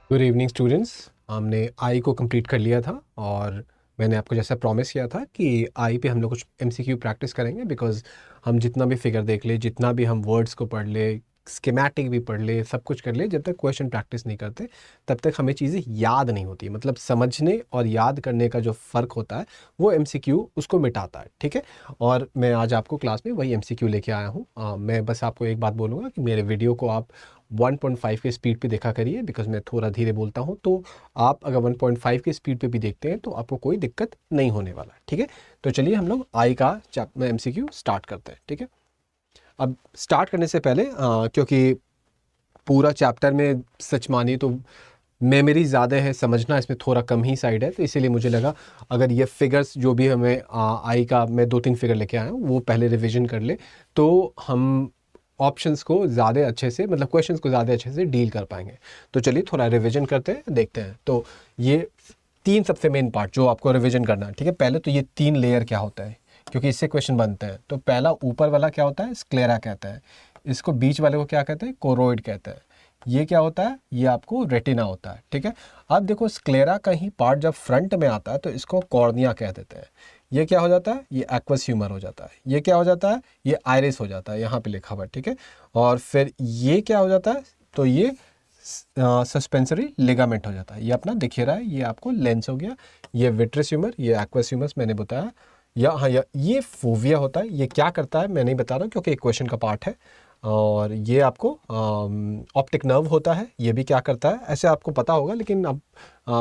Good evening students. हमने आई को complete कर लिया था और मैंने आपको जैसा प्रॉमिस किया था कि आई पे हम लोग कुछ एमसीक्यू प्रैक्टिस करेंगे, बिकॉज हम जितना भी फिगर देख ले, जितना भी हम वर्ड्स को पढ़ ले, स्कीमेटिक भी पढ़ ले, सब कुछ कर ले, जब तक क्वेश्चन प्रैक्टिस नहीं करते तब तक हमें चीज़ें याद नहीं होती। मतलब समझने और याद करने का जो फ़र्क होता है वो एमसीक्यू उसको मिटाता है। ठीक है, और मैं आज आपको क्लास में वही एमसीक्यू लेके आया हूँ। मैं बस आपको एक बात बोलूँगा कि मेरे वीडियो को आप 1.5 के स्पीड पे देखा करिए, बिकॉज मैं थोड़ा धीरे बोलता हूँ। तो आप अगर 1.5 के स्पीड पे भी देखते हैं तो आपको कोई दिक्कत नहीं होने वाला है। ठीक है, तो चलिए हम लोग आई का एमसीक्यू स्टार्ट करते हैं। ठीक है, अब स्टार्ट करने से पहले क्योंकि पूरा चैप्टर में सच मानिए तो मेमोरी ज़्यादा है, समझना इसमें थोड़ा कम ही साइड है, तो इसीलिए मुझे लगा अगर ये फिगर्स जो भी हमें आई का मैं 2-3 फिगर लेके आया हूँ वो पहले रिवीजन कर ले तो हम ऑप्शंस को ज़्यादा अच्छे से, मतलब क्वेश्चंस को ज़्यादा अच्छे से डील कर पाएंगे। तो चलिए थोड़ा रिवीजन करते हैं, देखते हैं। तो ये 3 सबसे मेन पार्ट जो आपको रिवीजन करना है। ठीक है, पहले तो ये 3 लेयर क्या होता है, क्योंकि इससे क्वेश्चन बनते हैं। तो पहला ऊपर वाला क्या होता है, स्क्लेरा कहता है। इसको बीच वाले को क्या कहते हैं, कोरोइड कहते हैं। ये क्या होता है, ये आपको रेटिना होता है। ठीक है, अब देखो स्क्लेरा का ही पार्ट जब फ्रंट में आता है तो इसको कॉर्निया कह देते हैं। ये क्या हो जाता है, ये एक्वस ह्यूमर हो जाता है। ये क्या हो जाता है, ये आइरिस हो जाता है, यहाँ पे लिखा हुआ है। ठीक है, और फिर ये क्या हो जाता है, तो ये सस्पेंसरी लिगामेंट हो जाता है। ये अपना दिख रहा है, ये आपको लेंस हो गया। ये विट्रस ह्यूमर, ये एक्वस ह्यूमर मैंने बताया। या हाँ, ये फोविया होता है। ये क्या करता है मैं नहीं बता रहा हूँ क्योंकि एक क्वेश्चन का पार्ट है। और ये आपको ऑप्टिक नर्व होता है, ये भी क्या करता है ऐसे आपको पता होगा, लेकिन अब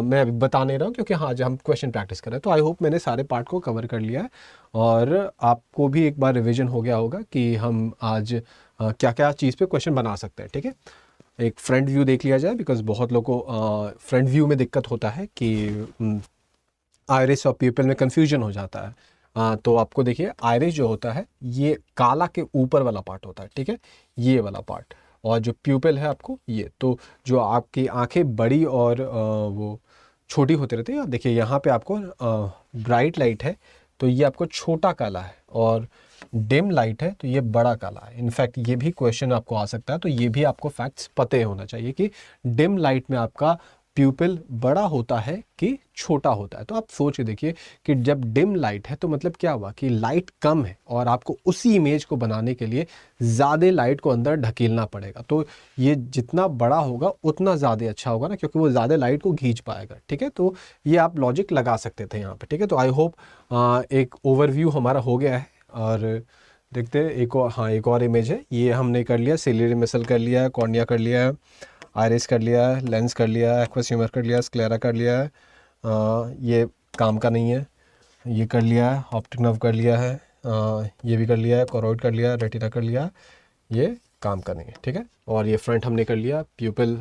मैं अभी बता नहीं रहा हूँ क्योंकि हाँ, आज हम क्वेश्चन प्रैक्टिस कर रहे हैं। तो आई होप मैंने सारे पार्ट को कवर कर लिया है और आपको भी एक बार रिवीजन हो गया होगा कि हम आज क्या क्या चीज़ पे क्वेश्चन बना सकते हैं। ठीक है, एक फ्रंट व्यू देख लिया जाए, बिकॉज बहुत लोगों को फ्रंट व्यू में दिक्कत होता है कि आइरिस और प्यूपिल में कंफ्यूजन हो जाता है। तो आपको देखिए आइरिस जो होता है ये काला के ऊपर वाला पार्ट होता है। ठीक है, ये वाला पार्ट। और जो प्यूपिल है आपको ये, तो जो आपकी आंखें बड़ी और वो छोटी होती रहती है। देखिए यहाँ पे आपको ब्राइट लाइट है तो ये आपको छोटा काला है, और डिम लाइट है तो ये बड़ा काला है। इनफैक्ट ये भी क्वेश्चन आपको आ सकता है, तो ये भी आपको फैक्ट्स पते होना चाहिए कि डिम लाइट में आपका प्यूपिल बड़ा होता है कि छोटा होता है। तो आप सोच के देखिए कि जब डिम लाइट है तो मतलब क्या हुआ कि लाइट कम है और आपको उसी इमेज को बनाने के लिए ज़्यादा लाइट को अंदर ढकेलना पड़ेगा। तो ये जितना बड़ा होगा उतना ज़्यादा अच्छा होगा ना, क्योंकि वो ज़्यादा लाइट को खींच पाएगा। ठीक है, तो ये आप लॉजिक लगा सकते थे यहाँ पे। ठीक है, तो आई होप एक ओवरव्यू हमारा हो गया है। और देखते हैं एक और, हाँ एक और इमेज है। ये हमने कर लिया, सिलियरी मसल कर लिया है, कॉर्निया कर लिया है, आइरिस कर लिया है, लेंस कर लिया है, एक्वस ह्यूमर कर लिया है, स्क्लेरा कर लिया है। ये काम का नहीं है। ये कर लिया है, ऑप्टिक नर्व कर लिया है, ये भी कर लिया है, कोरोइड कर लिया है, रेटिना कर लिया है। ये काम का नहीं है। ठीक है, और ये फ्रंट हमने कर लिया, प्यूपिल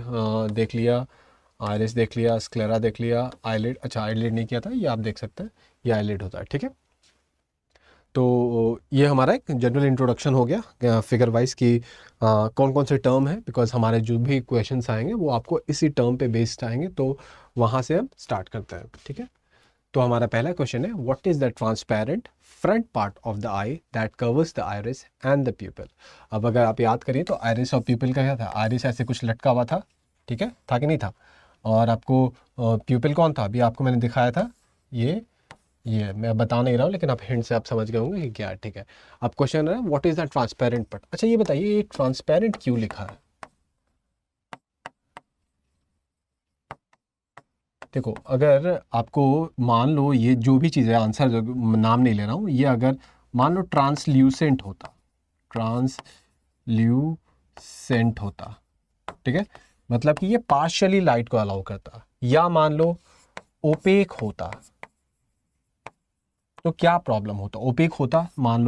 देख लिया, आइरिस देख लिया, स्क्लेरा देख लिया, आईलिड, अच्छा आईलिड नहीं किया था, ये आप देख सकते हैं, ये आईलिड होता है। ठीक है, तो ये हमारा एक जनरल इंट्रोडक्शन हो गया फिगर वाइज कि कौन कौन से टर्म है, बिकॉज हमारे जो भी क्वेश्चंस आएंगे वो आपको इसी टर्म पे बेस्ड आएंगे। तो वहाँ से हम स्टार्ट करते हैं। ठीक है, तो हमारा पहला क्वेश्चन है, what is the transparent front part of the eye that covers the iris and the प्यूपिल। अब अगर आप याद करिए तो आइरिस और प्यूपिल का क्या था, आइरिस ऐसे कुछ लटका हुआ था। ठीक है, था कि नहीं था, और आपको प्यूपिल कौन था, अभी आपको मैंने दिखाया था। ये मैं बता नहीं रहा हूँ, लेकिन आप हिंट से आप समझ गए होंगे कि क्या है। ठीक है, अब क्वेश्चन है what is the transparent part. अच्छा ये बताइए, ये ट्रांसपेरेंट क्यों लिखा है। देखो अगर आपको मान लो ये जो भी चीज़ है, आंसर जो नाम नहीं ले रहा हूँ, ये अगर मान लो ट्रांसल्यूसेंट होता, ट्रांसल्यूसेंट होता, ठीक है, मतलब कि ये पार्शियली लाइट को अलाउ करता, या मान लो ओपेक होता, तो क्या प्रॉब्लम होता, ओपेक होता, मान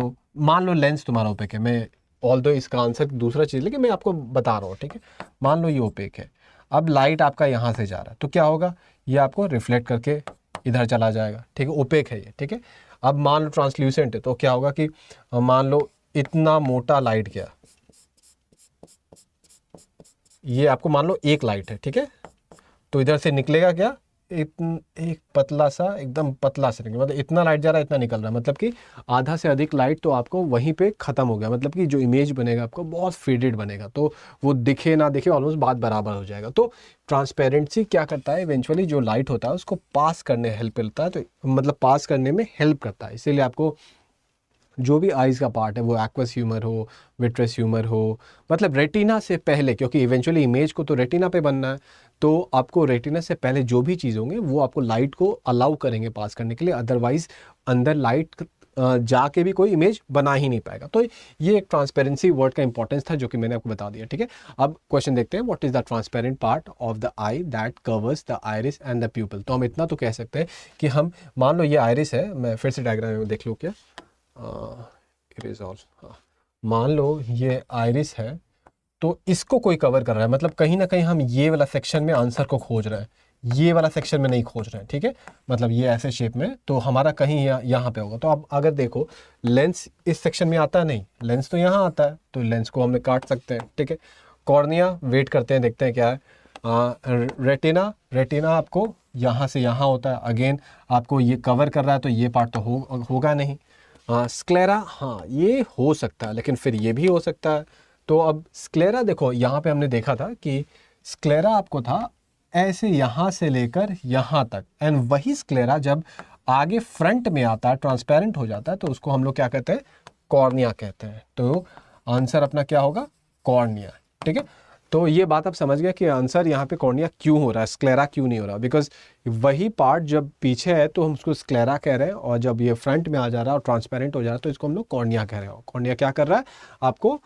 लो लेंस तुम्हारा ओपेक है, मैं ऑल दो इसका आंसर दूसरा चीज़, लेकिन मैं आपको बता रहा हूँ। ठीक है, मान लो ये ओपेक है, अब लाइट आपका यहाँ से जा रहा है तो क्या होगा, ये आपको रिफ्लेक्ट करके इधर चला जाएगा। ठीक है, ओपेक है ये। ठीक है, अब मान लो ट्रांसल्यूसेंट है तो क्या होगा कि मान लो इतना मोटा लाइट गया, ये आपको मान लो एक लाइट है। ठीक है, तो इधर से निकलेगा क्या, एक पतला सा, एकदम पतला सा निकल, मतलब इतना लाइट जा रहा है, इतना निकल रहा है, मतलब कि आधा से अधिक लाइट तो आपको वहीं पे ख़त्म हो गया, मतलब कि जो इमेज बनेगा आपको बहुत फेडेड बनेगा, तो वो दिखे ना दिखे ऑलमोस्ट बात बराबर हो जाएगा। तो ट्रांसपेरेंसी क्या करता है, इवेंचुअली जो लाइट होता है उसको पास करने हेल्प करता है, तो मतलब पास करने में हेल्प करता है। इसीलिए आपको जो भी आइज़ का पार्ट है, वो एक्वस ह्यूमर हो, विट्रस ह्यूमर हो, मतलब रेटिना से पहले, क्योंकि इवेंचुअली इमेज को तो रेटिना पे बनना है, तो आपको रेटिना से पहले जो भी चीज़ होंगे वो आपको लाइट को अलाउ करेंगे पास करने के लिए, अदरवाइज अंदर लाइट जाके भी कोई इमेज बना ही नहीं पाएगा। तो ये एक ट्रांसपेरेंसी वर्ड का इंपॉर्टेंस था जो कि मैंने आपको बता दिया, ठीक है। अब क्वेश्चन देखते हैं, what is the transparent part of the eye that covers the iris and the प्यूपिल। तो हम इतना तो कह सकते हैं कि हम मान लो ये आइरिस है, मैं फिर से डायग्राम में देख लूँ क्या, इरेज ऑल, हाँ, मान लो ये आइरिस है, तो इसको कोई कवर कर रहा है, मतलब कहीं ना कहीं हम ये वाला सेक्शन में आंसर को खोज रहे हैं, ये वाला सेक्शन में नहीं खोज रहे हैं, ठीक है। मतलब ये ऐसे शेप में, तो हमारा कहीं यहाँ पे होगा। तो आप अगर देखो, लेंस इस सेक्शन में आता है, नहीं, लेंस तो यहाँ आता है, तो लेंस को हमने काट सकते हैं, ठीक है। कॉर्निया, वेट करते हैं, देखते हैं क्या है। रेटिना, रेटिना आपको यहाँ से यहाँ होता है, अगेन आपको ये कवर कर रहा है, तो ये पार्ट तो होगा नहीं। स्क्लेरा, हाँ ये हो सकता है, लेकिन फिर ये भी हो सकता है। तो अब स्क्लेरा देखो, यहाँ पे हमने देखा था कि स्क्लेरा आपको था ऐसे यहाँ से लेकर यहाँ तक, एंड वही स्क्लेरा जब आगे फ्रंट में आता है, ट्रांसपेरेंट हो जाता है, तो उसको हम लोग क्या कहते हैं, कॉर्निया कहते हैं। तो आंसर अपना क्या होगा, कॉर्निया, ठीक है। तो ये बात आप समझ गए कि आंसर यहाँ पे कॉर्निया क्यों हो रहा है, स्क्लेरा क्यों नहीं हो रहा, बिकॉज वही पार्ट जब पीछे है तो हम उसको स्क्लेरा कह रहे हैं, और जब ये फ्रंट में आ जा रहा है और ट्रांसपेरेंट हो जा रहा है तो इसको हम लोग कॉर्निया कह रहे हैं। कॉर्निया क्या कर रहा है, आपको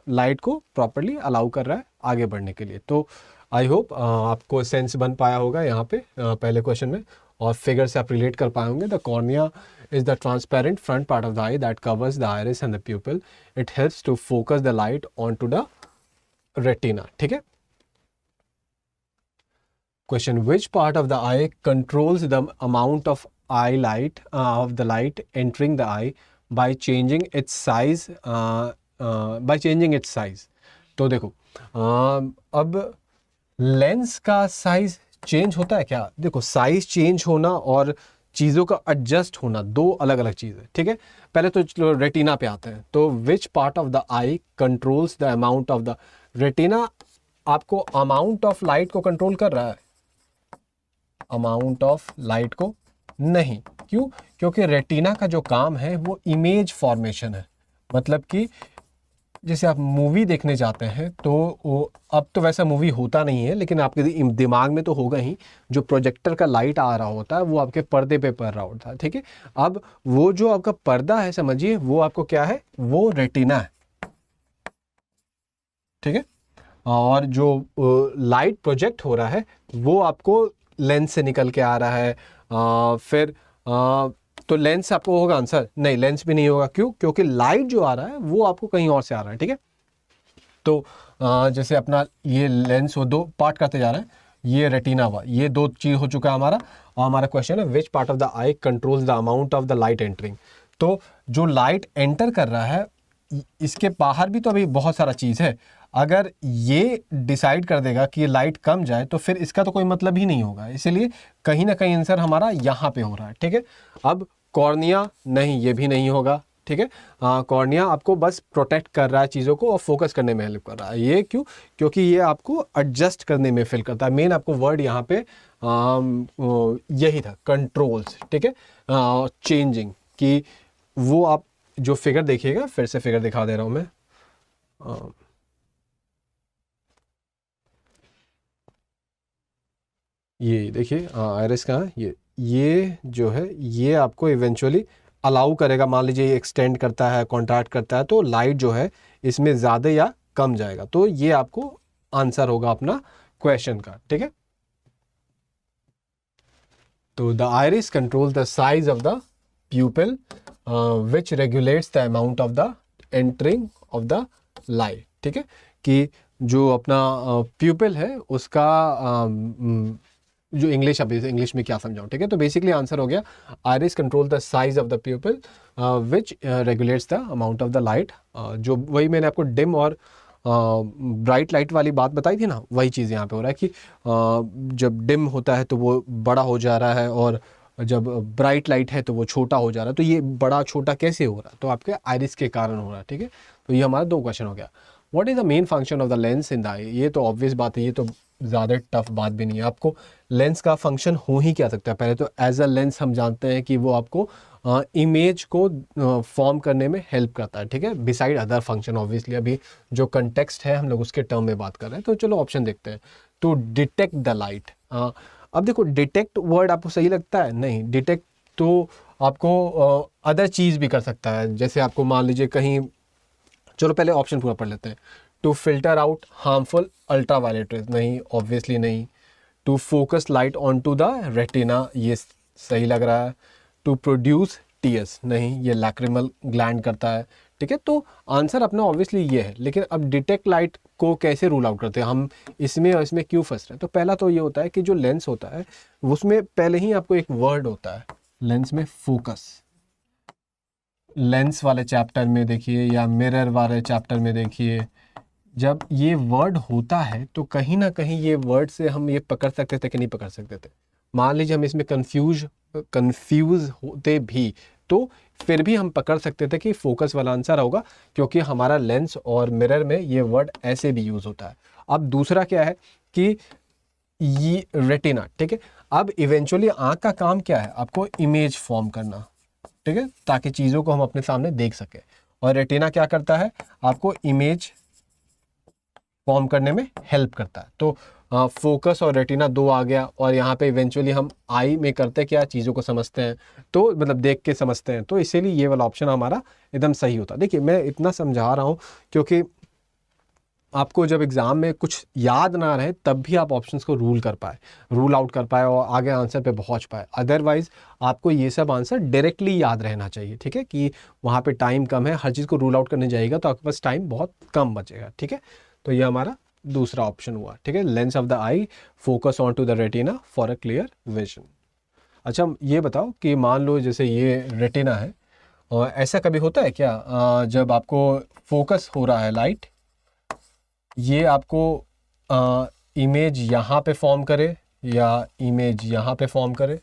लाइट को प्रॉपरली अलाउ कर रहा है आगे बढ़ने के लिए। तो आई होप आपको सेंस बन पाया होगा यहाँ पे पहले क्वेश्चन में, और फिगर से आप रिलेट कर पाए होंगे। The cornea is the transparent front part of the eye that covers the iris and the pupil. It helps to focus the light onto the retina, ठीक है। Question, which part of the eye controls the amount of eye light of the light entering the eye by changing its size by changing its size। तो देखो अब lens का size change होता है क्या, देखो साइज चेंज होना और चीज़ों का एडजस्ट होना दो अलग अलग चीज़ है, ठीक है। पहले तो चलो रेटिना पे आते हैं, तो विच part of the I controls the amount of the, retina आपको अमाउंट ऑफ लाइट को कंट्रोल कर रहा है, अमाउंट ऑफ लाइट को नहीं, क्यों, क्योंकि रेटिना का जो काम है वो इमेज फॉर्मेशन है। मतलब कि जैसे आप मूवी देखने जाते हैं, तो वो अब तो वैसा मूवी होता नहीं है, लेकिन आपके दिमाग में तो होगा ही, जो प्रोजेक्टर का लाइट आ रहा होता है वो आपके पर्दे पे पड़ रहा होता है, ठीक है। अब वो जो आपका पर्दा है, समझिए वो आपको क्या है, वो रेटिना है, ठीक है। और जो लाइट प्रोजेक्ट हो रहा है वो आपको लेंस से निकल के आ रहा है। फिर तो लेंस आपको होगा आंसर, नहीं लेंस भी नहीं होगा, क्यों, क्योंकि लाइट जो आ रहा है वो आपको कहीं और से आ रहा है, ठीक है। तो जैसे अपना ये लेंस वो दो पार्ट करते जा रहे हैं, ये रेटिना हुआ, ये दो चीज हो चुका है हमारा। और हमारा क्वेश्चन है, which part of the I controls the amount of the light entering. तो जो लाइट एंटर कर रहा है, इसके बाहर भी तो अभी बहुत सारा चीज़ है। अगर ये डिसाइड कर देगा कि ये लाइट कम जाए तो फिर इसका तो कोई मतलब ही नहीं होगा, इसीलिए कहीं ना कहीं आंसर हमारा यहाँ पे हो रहा है, ठीक है। अब कॉर्निया, नहीं ये भी नहीं होगा, ठीक है। कॉर्निया आपको बस प्रोटेक्ट कर रहा है चीज़ों को और फोकस करने में हेल्प कर रहा है, ये क्यों, क्योंकि ये आपको एडजस्ट करने में फिल करता है। मेन आपको वर्ड यहाँ पे यही था, कंट्रोल्स, ठीक है, चेंजिंग, कि वो आप जो फिगर देखिएगा, फिर से फिगर दिखा दे रहा हूं मैं, ये देखिए आइरिस का, ये जो है ये आपको इवेंचुअली अलाउ करेगा, मान लीजिए ये एक्सटेंड करता है, कॉन्ट्रैक्ट करता है, तो लाइट जो है इसमें ज़्यादा या कम जाएगा। तो ये आपको आंसर होगा अपना क्वेश्चन का, ठीक है। तो the iris control the size of the प्यूपिल which regulates the amount of the entering of the light, ठीक है। कि जो अपना प्यूपिल है उसका जो इंग्लिश, अब इंग्लिश में क्या समझाऊं, ठीक है। तो बेसिकली आंसर हो गया, iris control the size of the प्यूपिल which regulates the amount of the light. जो वही मैंने आपको डिम और ब्राइट लाइट वाली बात बताई थी ना, वही चीज़ यहाँ पे हो रहा है कि जब डिम होता है तो वो बड़ा हो जा रहा है, और जब ब्राइट लाइट है तो वो छोटा हो जा रहा है। तो ये बड़ा छोटा कैसे हो रहा है? तो आपके आइरिस के कारण हो रहा है, ठीक है। तो ये हमारा 2 क्वेश्चन हो गया। What is the main function of the lens in the eye? ये तो ऑब्वियस बात है, ये तो ज़्यादा टफ बात भी नहीं है। आपको लेंस का फंक्शन हो ही क्या सकता है? पहले तो एज अ लेंस हम जानते हैं कि वो आपको इमेज को फॉर्म करने में हेल्प करता है, ठीक है, बिसाइड अदर फंक्शन। ऑब्वियसली अभी जो कंटेक्स्ट है हम लोग उसके टर्म में बात कर रहे हैं। तो चलो ऑप्शन देखते हैं। To detect the light. अब देखो, डिटेक्ट वर्ड आपको सही लगता है? नहीं, डिटेक्ट तो आपको अदर चीज़ भी कर सकता है। जैसे आपको मान लीजिए कहीं, चलो पहले ऑप्शन पूरा पढ़ लेते हैं। To filter out harmful ultraviolet rays, नहीं, ऑब्वियसली नहीं। To focus light on to the retina, ये सही लग रहा है। टू प्रोड्यूस टीयर्स, नहीं, ये लैक्रिमल ग्लैंड करता है, ठीक है। तो आंसर अपना ऑब्वियसली ये है। लेकिन अब डिटेक्ट लाइट को कैसे रूल आउट करते हैं हम, इसमें और इसमें क्यों फंस रहे हैं? तो पहला तो ये होता है कि जो लेंस होता है उसमें पहले ही आपको एक वर्ड होता है लेंस में, फोकस। लेंस वाले चैप्टर में देखिए या मिरर वाले चैप्टर में देखिए, जब ये वर्ड होता है तो कहीं ना कहीं ये वर्ड से हम ये पकड़ सकते थे कि नहीं पकड़ सकते थे। मान लीजिए हम इसमें कंफ्यूज होते भी तो फिर भी हम पकड़ सकते थे कि फोकस वाला आंसर होगा, क्योंकि हमारा लेंस और मिरर में ये वर्ड ऐसे भी यूज होता है। अब दूसरा क्या है कि ये रेटिना, ठीक है। अब इवेंचुअली आंख का काम क्या है? आपको इमेज फॉर्म करना, ठीक है, ताकि चीज़ों को हम अपने सामने देख सकें। और रेटिना क्या करता है? आपको इमेज फॉर्म करने में हेल्प करता है। तो फोकस और रेटिना 2 आ गया, और यहाँ पे इवेंचुअली हम आई में करते क्या, चीज़ों को समझते हैं, तो मतलब देख के समझते हैं। तो इसीलिए ये वाला ऑप्शन हमारा एकदम सही होता है। देखिए मैं इतना समझा रहा हूँ क्योंकि आपको जब एग्ज़ाम में कुछ याद ना रहे तब भी आप ऑप्शंस को रूल आउट कर पाए और आगे आंसर पे पहुंच पाए। अदरवाइज आपको ये सब आंसर डायरेक्टली याद रहना चाहिए, ठीक है, कि वहाँ पे टाइम कम है, हर चीज़ को रूल आउट करने जाइएगा तो आपके पास टाइम बहुत कम बचेगा, ठीक है। तो ये हमारा दूसरा ऑप्शन हुआ, ठीक है। Lens of the eye focus on to the retina for a clear vision. अच्छा ये बताओ कि मान लो जैसे ये रेटिना है, और ऐसा कभी होता है क्या जब आपको फोकस हो रहा है लाइट, ये आपको इमेज यहाँ पे फॉर्म करे या इमेज यहाँ पे फॉर्म करे?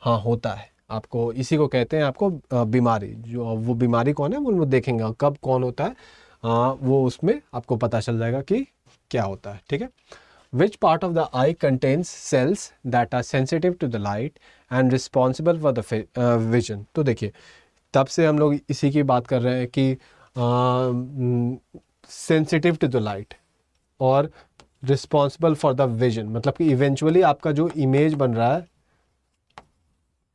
हाँ होता है। आपको इसी को कहते हैं आपको बीमारी। जो वो बीमारी कौन है वो देखेंगे कब कौन होता है, वो उसमें आपको पता चल जाएगा कि क्या होता है, ठीक है। Which part of the eye contains cells that are sensitive to the light and responsible for the vision? तो देखिए तब से हम लोग इसी की बात कर रहे हैं कि सेंसिटिव टू द लाइट और रिस्पॉन्सिबल फॉर द विजन, मतलब कि इवेंचुअली आपका जो इमेज बन रहा है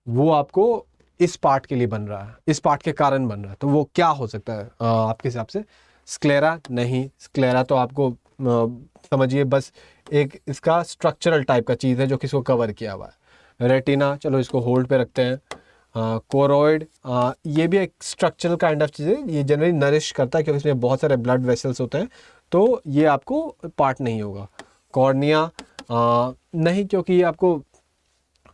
वो आपको इस पार्ट के लिए बन रहा है, इस पार्ट के कारण बन रहा है। तो वो क्या हो सकता है आपके हिसाब से? स्क्लेरा? नहीं, स्क्लेरा तो आपको समझिए बस एक इसका स्ट्रक्चरल टाइप का चीज़ है जो किसको कवर किया हुआ है। रेटिना, चलो इसको होल्ड पे रखते हैं। कोरोइड, ये भी एक स्ट्रक्चरल काइंड ऑफ चीज़ है, ये जनरली नरिश करता है क्योंकि इसमें बहुत सारे ब्लड वेसल्स होते हैं, तो ये आपको पार्ट नहीं होगा। कॉर्निया नहीं, क्योंकि ये आपको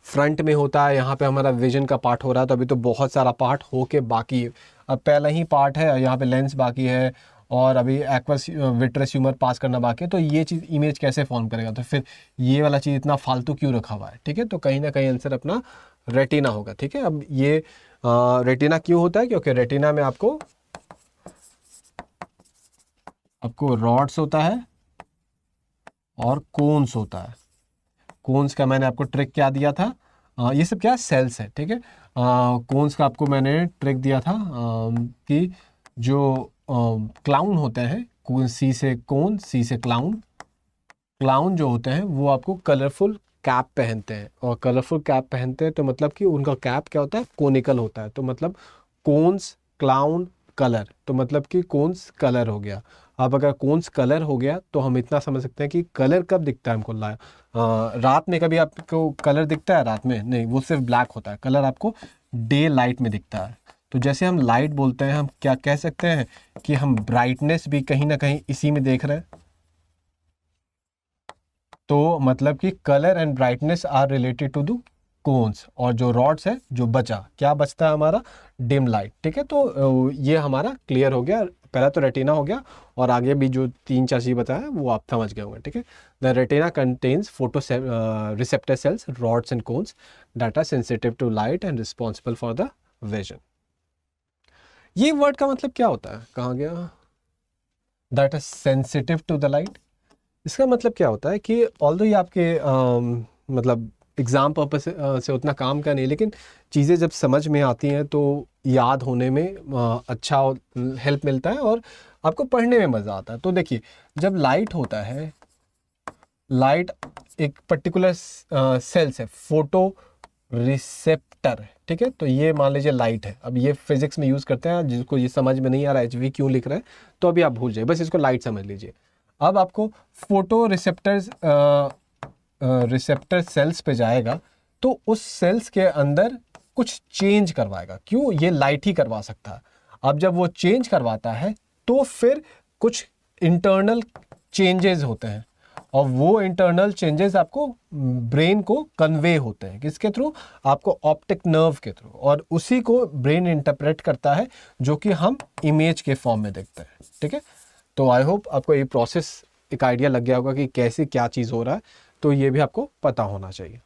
फ्रंट में होता है, यहाँ पे हमारा विजन का पार्ट हो रहा है, तो अभी तो बहुत सारा पार्ट हो के बाकी, अब पहला ही पार्ट है, यहाँ पे लेंस बाकी है और अभी एक्वस विट्रस ह्यूमर पास करना बाकी है, तो ये चीज़ इमेज कैसे फॉर्म करेगा? तो फिर ये वाला चीज़ इतना फालतू क्यों रखा हुआ है, ठीक है। तो कहीं ना कहीं आंसर अपना रेटिना होगा, ठीक है। अब ये रेटिना क्यों होता है? क्योंकि रेटिना में आपको रॉड्स होता है और कोन्स होता है। कोन्स का मैंने आपको ट्रिक क्या दिया था? ये सब क्या सेल्स है, ठीक है। कोन्स का आपको मैंने ट्रिक दिया था कि जो क्लाउन होते हैं, सी से कोन, सी से क्लाउन, क्लाउन जो होते हैं वो आपको कलरफुल कैप पहनते हैं, और कलरफुल कैप पहनते हैं तो मतलब कि उनका कैप क्या होता है? कोनिकल होता है। तो मतलब कोन्स, क्लाउन, कलर, तो मतलब कि कोन्स कलर हो गया। अब अगर कोन्स कलर हो गया तो हम इतना समझ सकते हैं कि कलर कब दिखता है हमको? रात में कभी आपको कलर दिखता है? रात में नहीं, वो सिर्फ ब्लैक होता है। कलर आपको डे लाइट में दिखता है। तो जैसे हम लाइट बोलते हैं, हम क्या कह सकते हैं कि हम ब्राइटनेस भी कहीं ना कहीं इसी में देख रहे हैं। तो मतलब कि colour and brightness are related to the cones, और जो रॉड्स है जो बचा, क्या बचता है हमारा, डिम लाइट। ठीक है, तो ये हमारा क्लियर हो गया। पहला तो रेटिना हो गया, और आगे भी जो 3-4 चीज़ बताया वो आप समझ गए होंगे। ठीक है, the retina contains photoreceptor cells, rods and cones that are sensitive to light and responsible for the vision. ये वर्ड का मतलब क्या होता है, कहाँ गया, that are sensitive to the light. इसका मतलब क्या होता है कि ऑल्दो ये आपके मतलब एग्ज़ाम पर्पस से उतना काम का नहीं, लेकिन चीज़ें जब समझ में आती हैं तो याद होने में अच्छा हेल्प मिलता है, और आपको पढ़ने में मज़ा आता है। तो देखिए, जब लाइट होता है, लाइट एक पर्टिकुलर सेल्स है, फोटो रिसेप्टर। ठीक है, तो ये मान लीजिए लाइट है। अब ये फिजिक्स में यूज़ करते हैं, जिसको ये समझ में नहीं आ रहा है HV क्यों लिख रहे हैं, तो अभी आप भूल जाइए, बस इसको लाइट समझ लीजिए। अब आपको फोटो रिसेप्टर सेल्स पे जाएगा, तो उस सेल्स के अंदर कुछ चेंज करवाएगा। क्यों, ये लाइट ही करवा सकता है। अब जब वो चेंज करवाता है तो फिर कुछ इंटरनल चेंजेस होते हैं, और वो इंटरनल चेंजेस आपको ब्रेन को कन्वे होते हैं, किसके थ्रू, आपको ऑप्टिक नर्व के थ्रू, और उसी को ब्रेन इंटरप्रेट करता है, जो कि हम इमेज के फॉर्म में देखते हैं। ठीक है, तो आई होप आपको ये प्रोसेस एक आइडिया लग गया होगा कि कैसे क्या चीज़ हो रहा है, तो ये भी आपको पता होना चाहिए।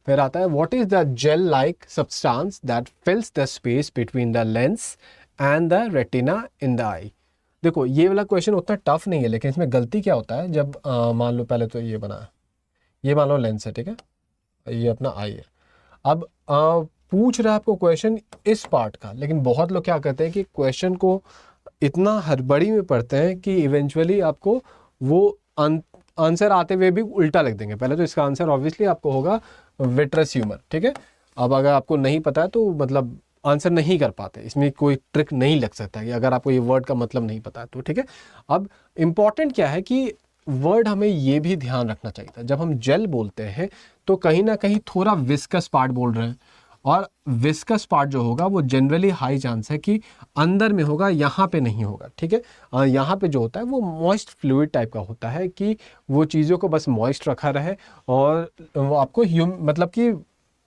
फिर आता है what is the gel like substance that fills the space between the lens and the retina in the eye. देखो, ये वाला क्वेश्चन उतना टफ नहीं है, लेकिन इसमें गलती क्या होता है, जब मान लो पहले तो ये बना है, ये मान लो लेंस है। ठीक है, ये अपना आई है। अब पूछ रहा है आपको क्वेश्चन इस पार्ट का, लेकिन बहुत लोग क्या करते हैं कि क्वेश्चन को इतना हड़बड़ी में पढ़ते हैं कि इवेंचुअली आपको वो आंसर आते हुए भी उल्टा लिख देंगे। पहले तो इसका आंसर ऑब्वियसली आपको होगा विट्रस ह्यूमर। ठीक है, अब अगर आपको नहीं पता है तो मतलब आंसर नहीं कर पाते, इसमें कोई ट्रिक नहीं लग सकता कि अगर आपको ये वर्ड का मतलब नहीं पता है तो। ठीक है, अब इम्पॉर्टेंट क्या है कि वर्ड हमें ये भी ध्यान रखना चाहिए था, जब हम जेल बोलते हैं तो कहीं ना कहीं थोड़ा विस्कस पार्ट बोल रहे हैं, और विस्कस पार्ट जो होगा वो जनरली हाई चांस है कि अंदर में होगा, यहाँ पे नहीं होगा। ठीक है, यहाँ पे जो होता है वो मॉइस्ट फ्लूइड टाइप का होता है, कि वो चीज़ों को बस मॉइस्ट रखा रहे, और वो आपको मतलब कि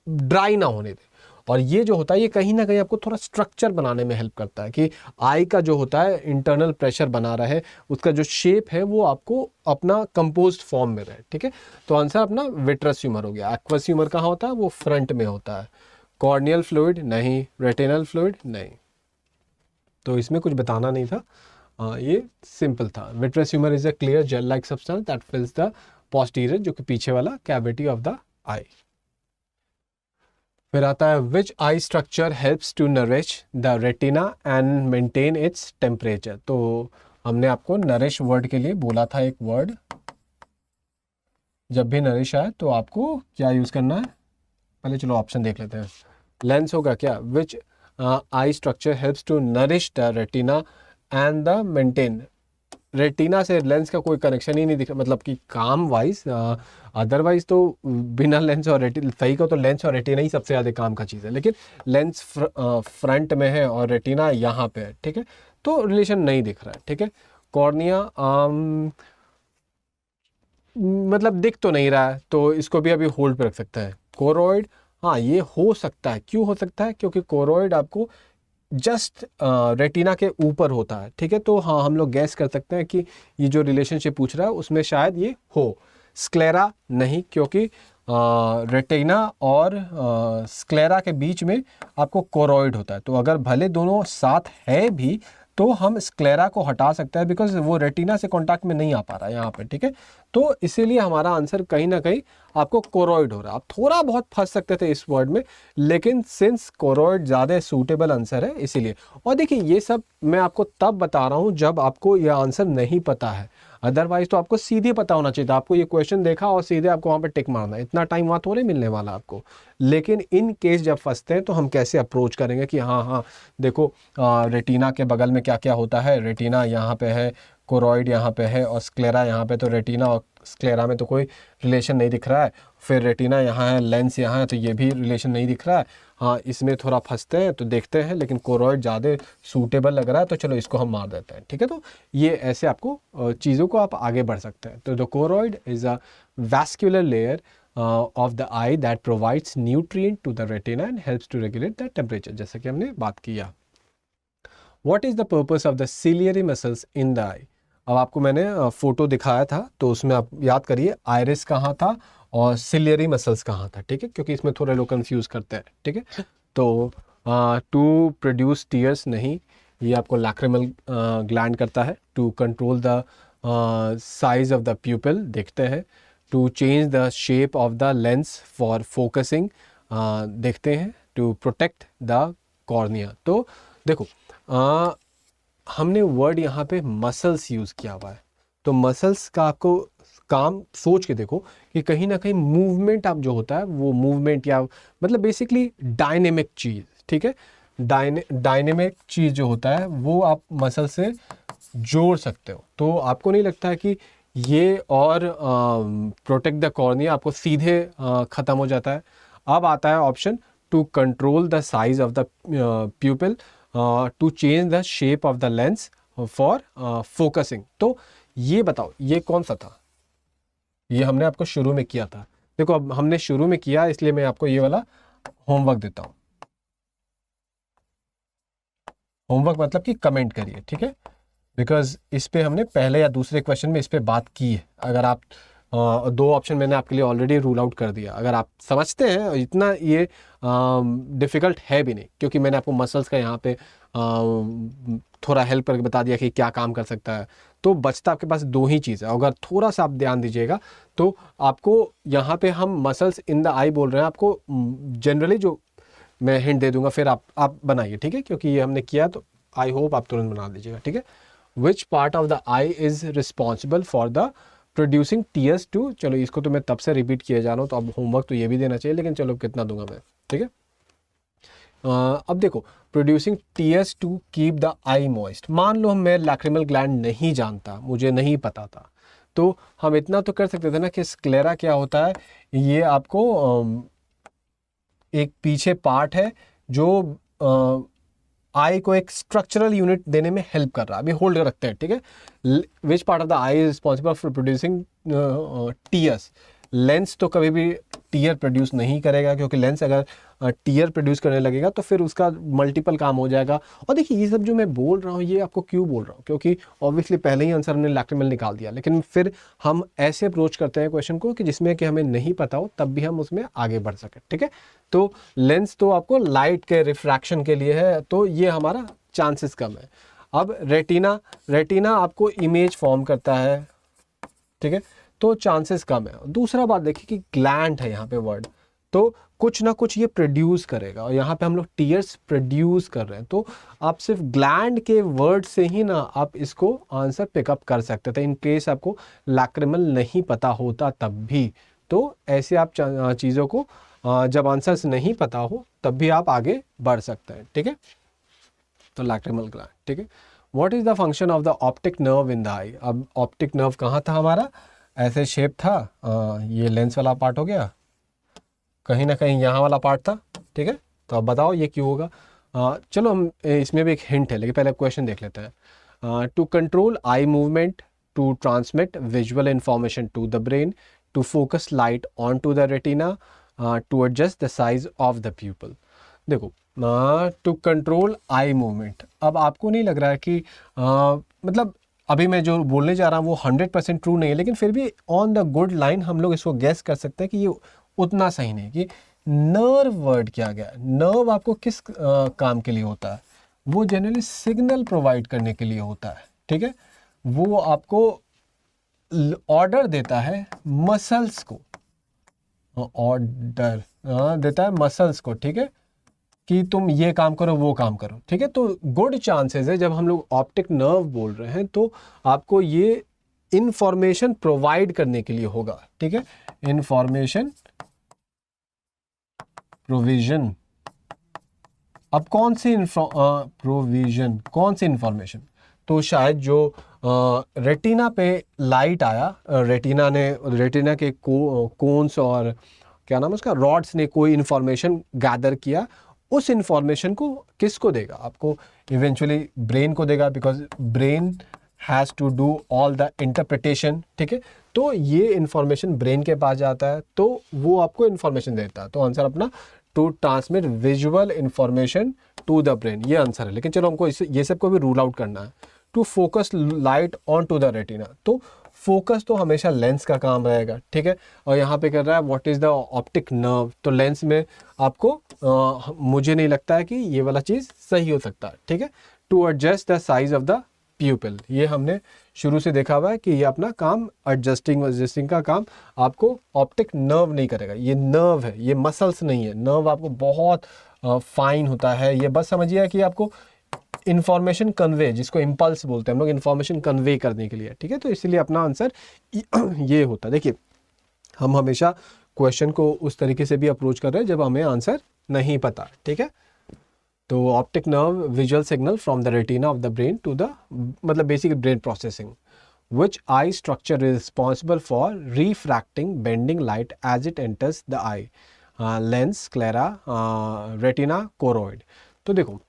ड्राई ना होने दे। और ये जो होता है ये कहीं ना कहीं आपको थोड़ा स्ट्रक्चर बनाने में हेल्प करता है, कि आई का जो होता है इंटरनल प्रेशर बना रहे, उसका जो शेप है वो आपको अपना कंपोज्ड फॉर्म में रहे। ठीक है, तो आंसर अपना विट्रस ह्यूमर हो गया। एक्वस ह्यूमर कहाँ होता है, वो फ्रंट में होता है। कॉर्नियल फ्लूइड नहीं, रेटिनल फ्लूइड नहीं, तो इसमें कुछ बताना नहीं था। ये सिंपल था। Vitreous humour is a clear jail like substance that fills the posterior, जो कि पीछे वाला कैविटी ऑफ द आई। फिर आता है which eye structure helps to nourish the retina and maintain its temperature. तो हमने आपको नरिश वर्ड के लिए बोला था एक वर्ड, जब भी नरिश आए तो आपको क्या यूज़ करना है, पहले चलो ऑप्शन देख लेते हैं। लेंस होगा क्या, which eye structure helps to nourish the retina and the maintain. Retina से लेंस का कोई कनेक्शन ही नहीं दिख रहा, मतलब कि काम वाइज, अदरवाइज तो बिना लेंस और रेटिना, सही को तो लेंस और रेटिना ही सबसे ज़्यादा काम का चीज़ है, लेकिन लेंस फ्रंट में है और रेटिना यहाँ पे है। ठीक है, तो रिलेशन नहीं दिख रहा है। ठीक है, कॉर्निया मतलब दिख तो नहीं रहा है, तो इसको भी अभी होल्ड पे रख सकते हैं। कोरोइड, हाँ ये हो सकता है। क्यों हो सकता है, क्योंकि कोरोइड आपको जस्ट रेटिना के ऊपर होता है। ठीक है, तो हाँ हम लोग गैस कर सकते हैं कि ये जो रिलेशनशिप पूछ रहा है उसमें शायद ये हो। स्क्लेरा नहीं, क्योंकि रेटिना और स्क्लेरा के बीच में आपको कोरोइड होता है, तो अगर भले दोनों साथ है भी तो हम स्क्लेरा को हटा सकते हैं, बिकॉज वो रेटिना से कांटेक्ट में नहीं आ पा रहा है यहाँ पे। ठीक है, तो इसीलिए हमारा आंसर कहीं ना कहीं आपको कोरोइड हो रहा है। आप थोड़ा बहुत फंस सकते थे इस वर्ड में, लेकिन सिंस कोरोइड ज़्यादा सूटेबल आंसर है इसीलिए। और देखिए ये सब मैं आपको तब बता रहा हूँ जब आपको ये आंसर नहीं पता है, अदरवाइज तो आपको सीधे पता होना चाहिए था। आपको ये क्वेश्चन देखा और सीधे आपको वहाँ पे टिक मारना है, इतना टाइम वहाँ थोड़े मिलने वाला आपको। लेकिन इन केस जब फंसते हैं तो हम कैसे अप्रोच करेंगे कि हाँ हाँ देखो रेटिना के बगल में क्या क्या होता है, रेटिना यहाँ पे है, कोरोइड यहाँ पे है, और स्क्लेरा यहाँ पे, तो रेटिना और स्क्लेरा में तो कोई रिलेशन नहीं दिख रहा है। फिर रेटिना यहाँ है, लेंस यहाँ है, तो ये भी रिलेशन नहीं दिख रहा है। हाँ इसमें थोड़ा फंसते हैं तो देखते हैं, लेकिन कोरोइड ज़्यादा सूटेबल लग रहा है तो चलो इसको हम मार देते हैं। ठीक है, तो ये ऐसे आपको चीज़ों को आप आगे बढ़ सकते हैं। तो the choroid is a vascular layer of the eye that provides nutrient to the retina and helps to regulate the temperature, जैसा कि हमने बात किया। What is the purpose of the ciliary muscles in the eye. अब आपको मैंने photo दिखाया था, तो उसमें आप याद करिए आइरिस कहाँ था और सिलियरी मसल्स कहाँ था, ठीक है, क्योंकि इसमें थोड़े लोग कंफ्यूज करते हैं, ठीक है। तो टू प्रोड्यूस टीयर्स नहीं, ये आपको लैक्रिमल ग्लैंड करता है। To control the size of the pupil, देखते हैं। To change the shape of the lens for focusing, देखते हैं। To protect the cornea. तो देखो हमने वर्ड यहाँ पे मसल्स यूज़ किया हुआ है, तो मसल्स का आपको काम सोच के देखो कि कहीं ना कहीं मूवमेंट आप जो होता है वो मूवमेंट या मतलब बेसिकली डायनेमिक चीज़, ठीक है। डायनेमिक चीज़ जो होता है वो आप मसल से जोड़ सकते हो। तो आपको नहीं लगता है कि ये और प्रोटेक्ट द कॉर्निया आपको सीधे ख़त्म हो जाता है। अब आता है option to control the size of the pupil, to change the shape of the lens for focusing. तो ये बताओ ये कौन सा था? ये हमने आपको शुरू में किया था। देखो अब हमने शुरू में किया, इसलिए मैं आपको ये वाला होमवर्क देता हूँ। होमवर्क मतलब कि कमेंट करिए, ठीक है, बिकॉज इस पे हमने पहले या दूसरे क्वेश्चन में इस पे बात की है। अगर आप दो ऑप्शन मैंने आपके लिए ऑलरेडी रूल आउट कर दिया। अगर आप समझते हैं, इतना ये डिफ़िकल्ट है भी नहीं, क्योंकि मैंने आपको मसल्स का यहाँ पे थोड़ा हेल्प करके बता दिया कि क्या काम कर सकता है। तो बचता आपके पास दो ही चीज़ है। अगर थोड़ा सा आप ध्यान दीजिएगा तो आपको यहाँ पे हम मसल्स इन द आई बोल रहे हैं, आपको जनरली जो मैं हिंट दे दूंगा, फिर आप बनाइए, ठीक है, क्योंकि ये हमने किया तो आई होप आप तुरंत बना लीजिएगा, ठीक है। Which part of the eye is responsible for the producing tears to, चलो इसको तो मैं तब से रिपीट किए जा रहा हूँ, तो अब होमवर्क तो ये भी देना चाहिए, लेकिन चलो कितना दूंगा मैं, ठीक है। अब देखो, producing tears to keep the eye moist. मान लो मैं लैक्रिमल ग्लैंड नहीं जानता, मुझे नहीं पता था, तो हम इतना तो कर सकते थे ना कि स्क्लेरा क्या होता है। ये आपको एक पीछे पार्ट है जो आई को एक स्ट्रक्चरल यूनिट देने में हेल्प कर रहा है। अभी होल्ड रखते हैं, ठीक है। Which part of the I is responsible for producing tears. Lens तो कभी भी टीयर प्रोड्यूस नहीं करेगा, क्योंकि लेंस अगर टीयर प्रोड्यूस करने लगेगा तो फिर उसका मल्टीपल काम हो जाएगा। और देखिए ये सब जो मैं बोल रहा हूँ ये आपको क्यों बोल रहा हूँ, क्योंकि ऑब्वियसली पहले ही आंसर हमने लैक्रिमल निकाल दिया, लेकिन फिर हम ऐसे अप्रोच करते हैं क्वेश्चन को कि जिसमें कि हमें नहीं पता हो तब भी हम उसमें आगे बढ़ सकें, ठीक है। तो लेंस तो आपको लाइट के रिफ्रैक्शन के लिए है, तो ये हमारा चांसेस कम है। अब रेटिना आपको इमेज फॉर्म करता है, ठीक है, तो चांसेस कम है। दूसरा बात देखिए कि ग्लैंड है यहाँ पे वर्ड, तो कुछ ना कुछ ये प्रोड्यूस करेगा, और यहाँ पे हम लोग टीयर्स प्रोड्यूस कर रहे हैं, तो आप सिर्फ ग्लैंड के वर्ड से ही ना आप इसको आंसर पिकअप कर सकते थे, इन केस आपको लैक्रिमल नहीं पता होता तब भी। तो ऐसे आप चीज़ों को जब आंसर्स नहीं पता हो तब भी आप आगे बढ़ सकते हैं, ठीक है। तो लैक्रिमल ग्लैंड, ठीक है। What is the function of the optic nerve in the eye. अब ऑप्टिक नर्व कहाँ था हमारा, ऐसे शेप था, ये लेंस वाला पार्ट हो गया, कहीं ना कहीं यहाँ वाला पार्ट था, ठीक है। तो अब बताओ ये क्यों होगा। चलो हम इसमें भी एक हिंट है, लेकिन पहले क्वेश्चन देख लेते हैं। To control eye movement, to transmit visual information to the brain, to focus light on to the retina, to adjust the size of the pupil. देखो टू कंट्रोल आई मूवमेंट, अब आपको नहीं लग रहा है कि मतलब अभी मैं जो बोलने जा रहा हूँ वो 100% ट्रू नहीं है, लेकिन फिर भी ऑन द गुड लाइन हम लोग इसको गेस कर सकते हैं कि ये उतना सही नहीं कि नर्व वर्ड किया गया। नर्व आपको किस काम के लिए होता है, वो जनरली सिग्नल प्रोवाइड करने के लिए होता है, ठीक है। वो आपको ऑर्डर देता है मसल्स को, ऑर्डर देता है मसल्स को, ठीक है, कि तुम ये काम करो वो काम करो, ठीक है। तो गुड चांसेस है जब हम लोग ऑप्टिक नर्व बोल रहे हैं तो आपको ये इंफॉर्मेशन प्रोवाइड करने के लिए होगा, ठीक है। Information provision. अब कौन सी प्रोविजन, कौन सी इंफॉर्मेशन, तो शायद जो रेटिना पे लाइट आया, रेटिना के कोन्स और क्या नाम है उसका, रॉड्स ने कोई इंफॉर्मेशन गैदर किया, उस इंफॉर्मेशन को किसको देगा, आपको इवेंचुअली ब्रेन को देगा, because brain has to do all the interpretation, ठीक है। तो ये इंफॉर्मेशन ब्रेन के पास जाता है, तो वो आपको इंफॉर्मेशन देता है। तो आंसर अपना to transmit visual information to the brain, ये आंसर है। लेकिन चलो हमको ये सब को भी रूल आउट करना है। To focus light on to the retina, तो फोकस तो हमेशा लेंस का काम रहेगा, ठीक है। और यहाँ पे कर रहा है what is the optic nerve, तो लेंस में आपको मुझे नहीं लगता है कि ये वाला चीज़ सही हो सकता है, ठीक है। To adjust the size of the pupil, ये हमने शुरू से देखा हुआ है कि ये अपना काम एडजस्टिंग का काम आपको ऑप्टिक नर्व नहीं करेगा। ये नर्व है, ये मसल्स नहीं है। नर्व आपको बहुत फाइन होता है। ये बस समझिए कि आपको इंफॉर्मेशन कन्वे, जिसको इम्पल्स बोलते हैं हम लोग, इंफॉर्मेशन कन्वे करने के लिए, ठीक है। तो इसलिए अपना आंसर ये होता है। देखिए, हम हमेशा क्वेश्चन को उस तरीके से भी अप्रोच कर रहे हैं जब हमें आंसर नहीं पता, ठीक है। तो optic nerve visual signal from the retina of the brain to the, मतलब basic brain processing, which eye structure is responsible for refracting bending light as it enters the eye? Lens, sclera, retina, choroid. तो देखो,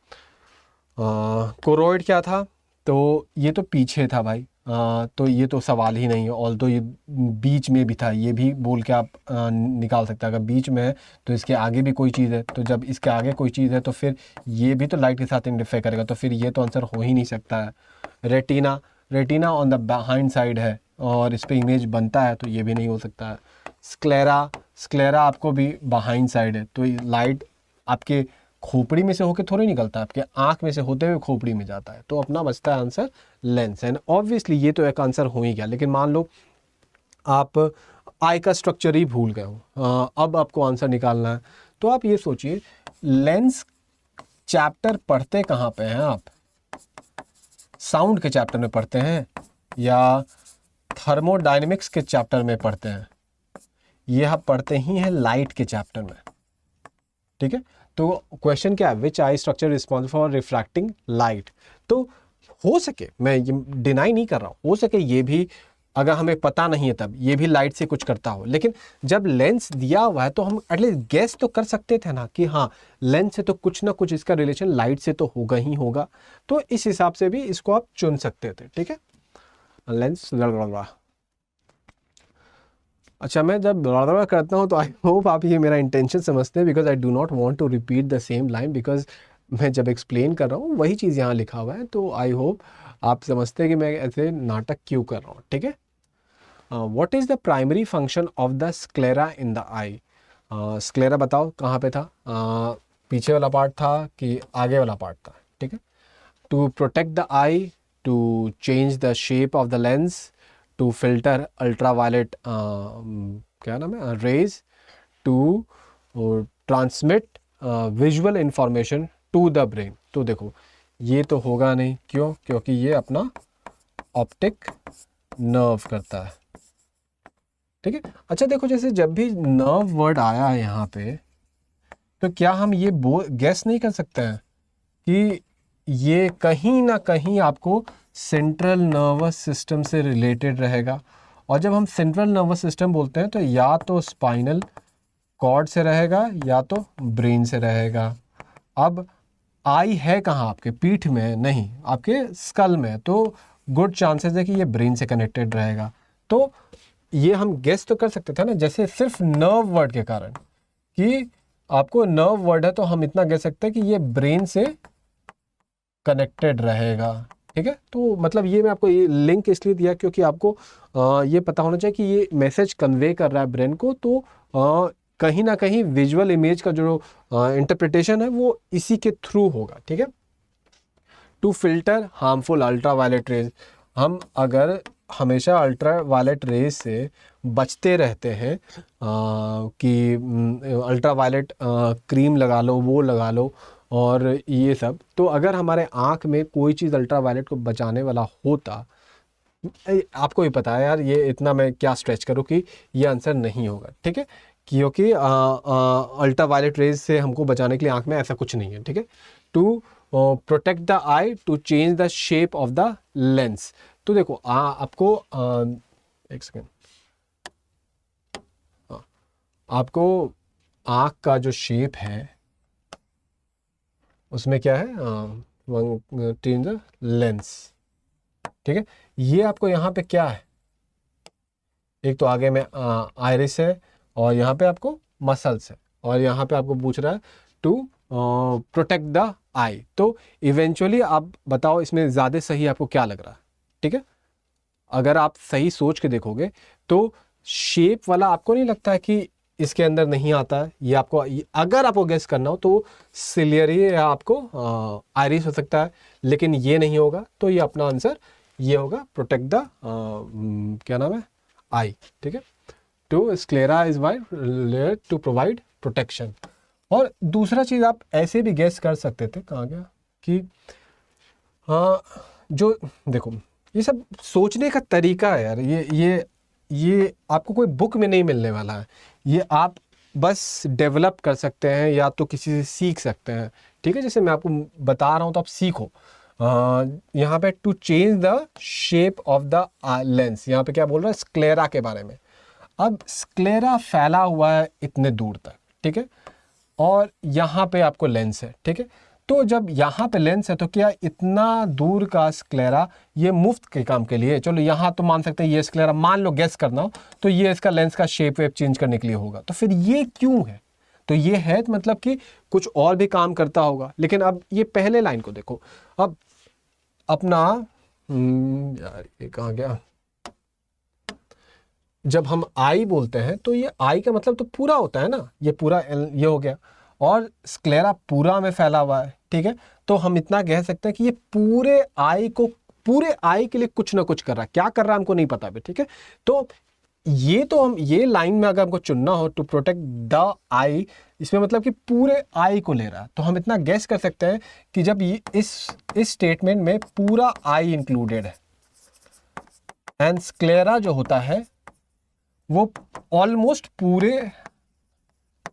choroid क्या था, तो ये तो पीछे था भाई, तो ये तो सवाल ही नहीं है। ऑल तो ये बीच में भी था, ये भी बोल के आप निकाल सकते हैं। अगर बीच में है तो इसके आगे भी कोई चीज़ है, तो जब इसके आगे कोई चीज़ है तो फिर ये भी तो लाइट के साथ इंटरफेयर करेगा, तो फिर ये तो आंसर हो ही नहीं सकता है। Retina, retina on the behind side है और इस पर इमेज बनता है, तो ये भी नहीं हो सकता है। स्क्लेरा, स्क्लेरा आपको भी बिहाइंड साइड है, तो लाइट आपके खोपड़ी में से होकर थोड़ी निकलता है, आपके आंख में से होते हुए खोपड़ी में जाता है। तो अपना बचता है आंसर लेंस। एंड ऑब्वियसली ये तो एक आंसर हो ही गया। लेकिन मान लो आप आई का स्ट्रक्चर ही भूल गए हो, अब आपको आंसर निकालना है, तो आप ये सोचिए लेंस चैप्टर पढ़ते कहाँ पे हैं आप? साउंड के चैप्टर में पढ़ते हैं या थर्मोडायनेमिक्स के चैप्टर में पढ़ते हैं? ये आप पढ़ते ही हैं लाइट के चैप्टर में, ठीक है। तो क्वेश्चन क्या है? Which eye structure responsible for refracting light. तो हो सके, मैं ये डिनाई नहीं कर रहा हूँ, हो सके ये भी, अगर हमें पता नहीं है तब ये भी लाइट से कुछ करता हो। लेकिन जब लेंस दिया हुआ है तो हम एटलीस्ट गेस तो कर सकते थे ना कि हाँ, लेंस से तो कुछ ना कुछ इसका रिलेशन लाइट से तो होगा ही होगा। तो इस हिसाब से भी इसको आप चुन सकते थे, ठीक है। लेंस अच्छा, मैं जब बड़ा करता हूँ तो आई होप आप ये मेरा इंटेंशन समझते हैं, because I do not want to repeat the same line, because मैं जब एक्सप्लेन कर रहा हूँ वही चीज़ यहाँ लिखा हुआ है। तो आई होप आप समझते हैं कि मैं ऐसे नाटक क्यों कर रहा हूँ, ठीक है। What is the primary function of the sclera in the I? Sclera बताओ कहाँ पे था? पीछे वाला पार्ट था कि आगे वाला पार्ट था, ठीक है। To protect the eye, to change the shape of the lens, to filter ultraviolet क्या नाम है, rays, to transmit visual information to the brain. तो देखो ये तो होगा नहीं, क्यों? क्योंकि ये अपना ऑप्टिक नर्व करता है, ठीक है। अच्छा देखो, जैसे जब भी नर्व वर्ड आया है यहाँ पे, तो क्या हम ये गेस नहीं कर सकते हैं कि ये कहीं ना कहीं आपको सेंट्रल नर्वस सिस्टम से रिलेटेड रहेगा? और जब हम सेंट्रल नर्वस सिस्टम बोलते हैं तो या तो स्पाइनल कॉर्ड से रहेगा या तो ब्रेन से रहेगा। अब आई है कहाँ? आपके पीठ में नहीं, आपके स्कल में, तो गुड चांसेस है कि ये ब्रेन से कनेक्टेड रहेगा। तो ये हम गेस तो कर सकते थे ना, जैसे सिर्फ नर्व वर्ड के कारण, कि आपको नर्व वर्ड है तो हम इतना कह सकते हैं कि ये ब्रेन से कनेक्टेड रहेगा, ठीक है। तो मतलब ये मैं आपको ये लिंक इसलिए दिया क्योंकि आपको ये पता होना चाहिए कि ये मैसेज कन्वे कर रहा है ब्रेन को, तो कहीं ना कहीं विजुअल इमेज का जो इंटरप्रिटेशन है वो इसी के थ्रू होगा, ठीक है। To filter harmful ultraviolet rays, हम अगर हमेशा अल्ट्रावायलेट रेज से बचते रहते हैं कि अल्ट्रावायलेट क्रीम लगा लो, वो लगा लो और ये सब, तो अगर हमारे आँख में कोई चीज़ अल्ट्रावायलेट को बचाने वाला होता, आपको भी पता है यार, ये इतना मैं क्या स्ट्रेच करूँ कि ये आंसर नहीं होगा, ठीक है। क्योंकि अल्ट्रावायलेट रेज से हमको बचाने के लिए आँख में ऐसा कुछ नहीं है, ठीक है। To protect the eye, to change the shape of the lens. तो देखो आपको एक सेकेंड, आपको आँख का जो शेप है उसमें क्या है, चेंज द लेंस, ठीक है। ये आपको यहाँ पे क्या है, एक तो आगे में आयरिस है और यहाँ पे आपको मसल्स है और यहाँ पे आपको पूछ रहा है टू प्रोटेक्ट द आई। तो इवेंचुअली आप बताओ इसमें ज़्यादा सही आपको क्या लग रहा है, ठीक है। अगर आप सही सोच के देखोगे तो शेप वाला आपको नहीं लगता है कि इसके अंदर नहीं आता है। ये आपको, अगर आपको गेस करना हो तो सिलियरी या आपको आयरिस हो सकता है, लेकिन ये नहीं होगा। तो ये अपना आंसर ये होगा, प्रोटेक्ट द क्या नाम है, आई, ठीक है। To sclera is Y layer to provide protection. और दूसरा चीज़ आप ऐसे भी गेस कर सकते थे, कहाँ गया, कि हाँ जो देखो ये सब सोचने का तरीका है यार, ये आपको कोई बुक में नहीं मिलने वाला है। ये आप बस डेवलप कर सकते हैं या तो किसी से सीख सकते हैं, ठीक है। जैसे मैं आपको बता रहा हूँ तो आप सीखो। यहाँ पे to change the shape of the lens, यहाँ पे क्या बोल रहा है, स्क्लेरा के बारे में। अब स्क्लेरा फैला हुआ है इतने दूर तक, ठीक है, और यहाँ पे आपको लेंस है, ठीक है। तो जब यहाँ पे लेंस है तो क्या इतना दूर का स्क्लेरा ये मुफ्त के काम के लिए, चलो यहाँ तो मान सकते हैं ये स्क्लेरा, मान लो गेस करना हो तो ये इसका लेंस का शेप वेप चेंज करने के लिए होगा। तो फिर ये क्यों है, तो ये है मतलब कि कुछ और भी काम करता होगा। लेकिन अब ये पहले लाइन को देखो, अब अपना यार ये कहाँ गया, जब हम आई बोलते हैं तो ये आई का मतलब तो पूरा होता है ना, ये पूरा ये हो गया और स्क्लेरा पूरा में फैला हुआ है, ठीक है। तो हम इतना कह सकते हैं कि ये पूरे आई के लिए कुछ ना कुछ कर रहा है। क्या कर रहा है हमको नहीं पता अभी, ठीक है। तो ये तो हम ये लाइन में अगर हमको चुनना हो टू प्रोटेक्ट द आई, इसमें मतलब कि पूरे आई को ले रहा है। तो हम इतना गेस कर सकते हैं कि जब ये इस स्टेटमेंट में पूरा आई इंक्लूडेड है एंड स्क्लेरा जो होता है वो ऑलमोस्ट पूरे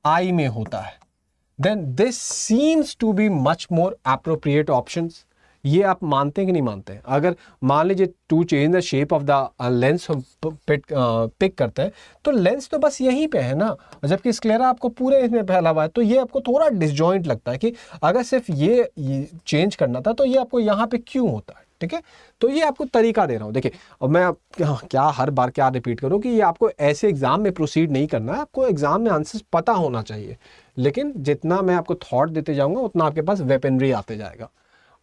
आई में होता है, then this seems to be much more appropriate options. ये आप मानते हैं कि नहीं मानते हैं? अगर मान लीजिए to change the shape of the lens हम पिक करते हैं तो लेंस तो बस यहीं पे है ना, जबकि स्क्लेरा आपको पूरे इसमें फैला हुआ है। तो ये आपको थोड़ा डिसजॉइंट लगता है कि अगर सिर्फ ये चेंज करना था तो ये आपको यहाँ पे क्यों होता है, ठीक है। तो ये आपको तरीका दे रहा हूँ। देखिए अब मैं क्या हर बार क्या रिपीट करूँ कि ये आपको ऐसे एग्जाम में प्रोसीड नहीं करना है, आपको एग्जाम में आंसर्स पता होना चाहिए। लेकिन जितना मैं आपको थॉट देते जाऊंगा उतना आपके पास वेपनरी आते जाएगा।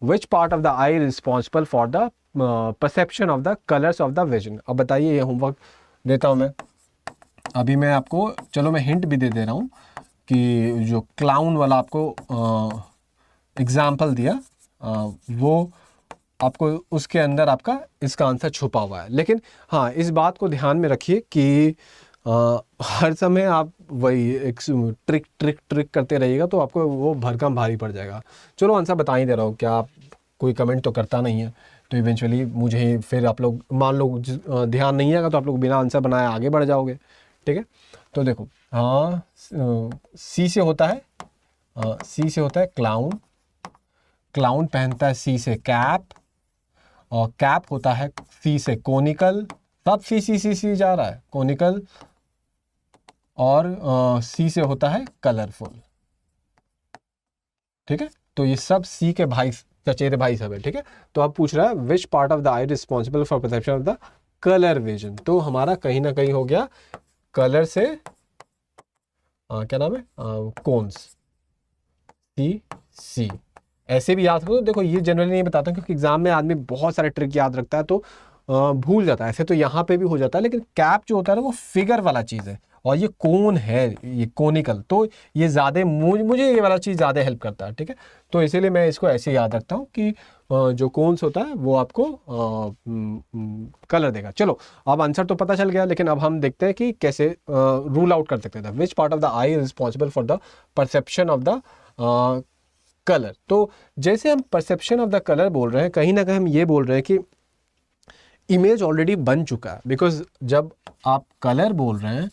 विच part of the I responsible for the perception of the colours of the vision. अब बताइए, ये होमवर्क देता हूँ मैं अभी। मैं आपको चलो मैं हिंट भी दे दे रहा हूँ कि जो क्लाउन वाला आपको एग्जाम्पल दिया वो आपको उसके अंदर आपका इसका आंसर छुपा हुआ है। लेकिन हाँ, इस बात को ध्यान में रखिए कि हर समय आप वही एक ट्रिक करते रहिएगा तो आपको वो भरकम भारी पड़ जाएगा। चलो आंसर बता ही दे रहा हूँ, क्या आप कोई कमेंट तो करता नहीं है तो इवेंचुअली मुझे फिर आप लोग मान लो ध्यान नहीं आएगा तो आप लोग बिना आंसर बनाए आगे बढ़ जाओगे, ठीक है। तो देखो हाँ, सी से होता है क्लाउन, क्लाउन पहनता है सी से कैप, और कैप होता है सी से कोनिकल, सब सी जा रहा है, कोनिकल, और सी से होता है कलरफुल, ठीक है। तो ये सब सी के भाई, चचेरे भाई सब है, ठीक है। तो अब पूछ रहा है which part of the I responsible for perception of the colour vision. तो हमारा कहीं ना कहीं हो गया कलर से क्या नाम है, कोन्स, सी। ऐसे भी याद करो। देखो ये जनरली नहीं बताता क्योंकि एग्जाम में आदमी बहुत सारे ट्रिक याद रखता है तो भूल जाता है। ऐसे तो यहाँ पे भी हो जाता है, लेकिन कैप जो होता है ना वो फिगर वाला चीज़ है और ये कोन है, ये कोनिकल, तो ये ज़्यादा मुझे ये वाला चीज़ ज़्यादा हेल्प करता है, ठीक है। तो इसीलिए मैं इसको ऐसे याद रखता हूँ कि जो कोन्स होता है वो आपको कलर देगा। चलो अब आंसर तो पता चल गया, लेकिन अब हम देखते हैं कि कैसे रूल आउट कर सकते थे। विच part of the I is responsible for the perception of the colour. तो जैसे हम परसेप्शन ऑफ द कलर बोल रहे हैं, कहीं ना कहीं हम ये बोल रहे हैं कि इमेज ऑलरेडी बन चुका है। बिकॉज जब आप कलर बोल रहे हैं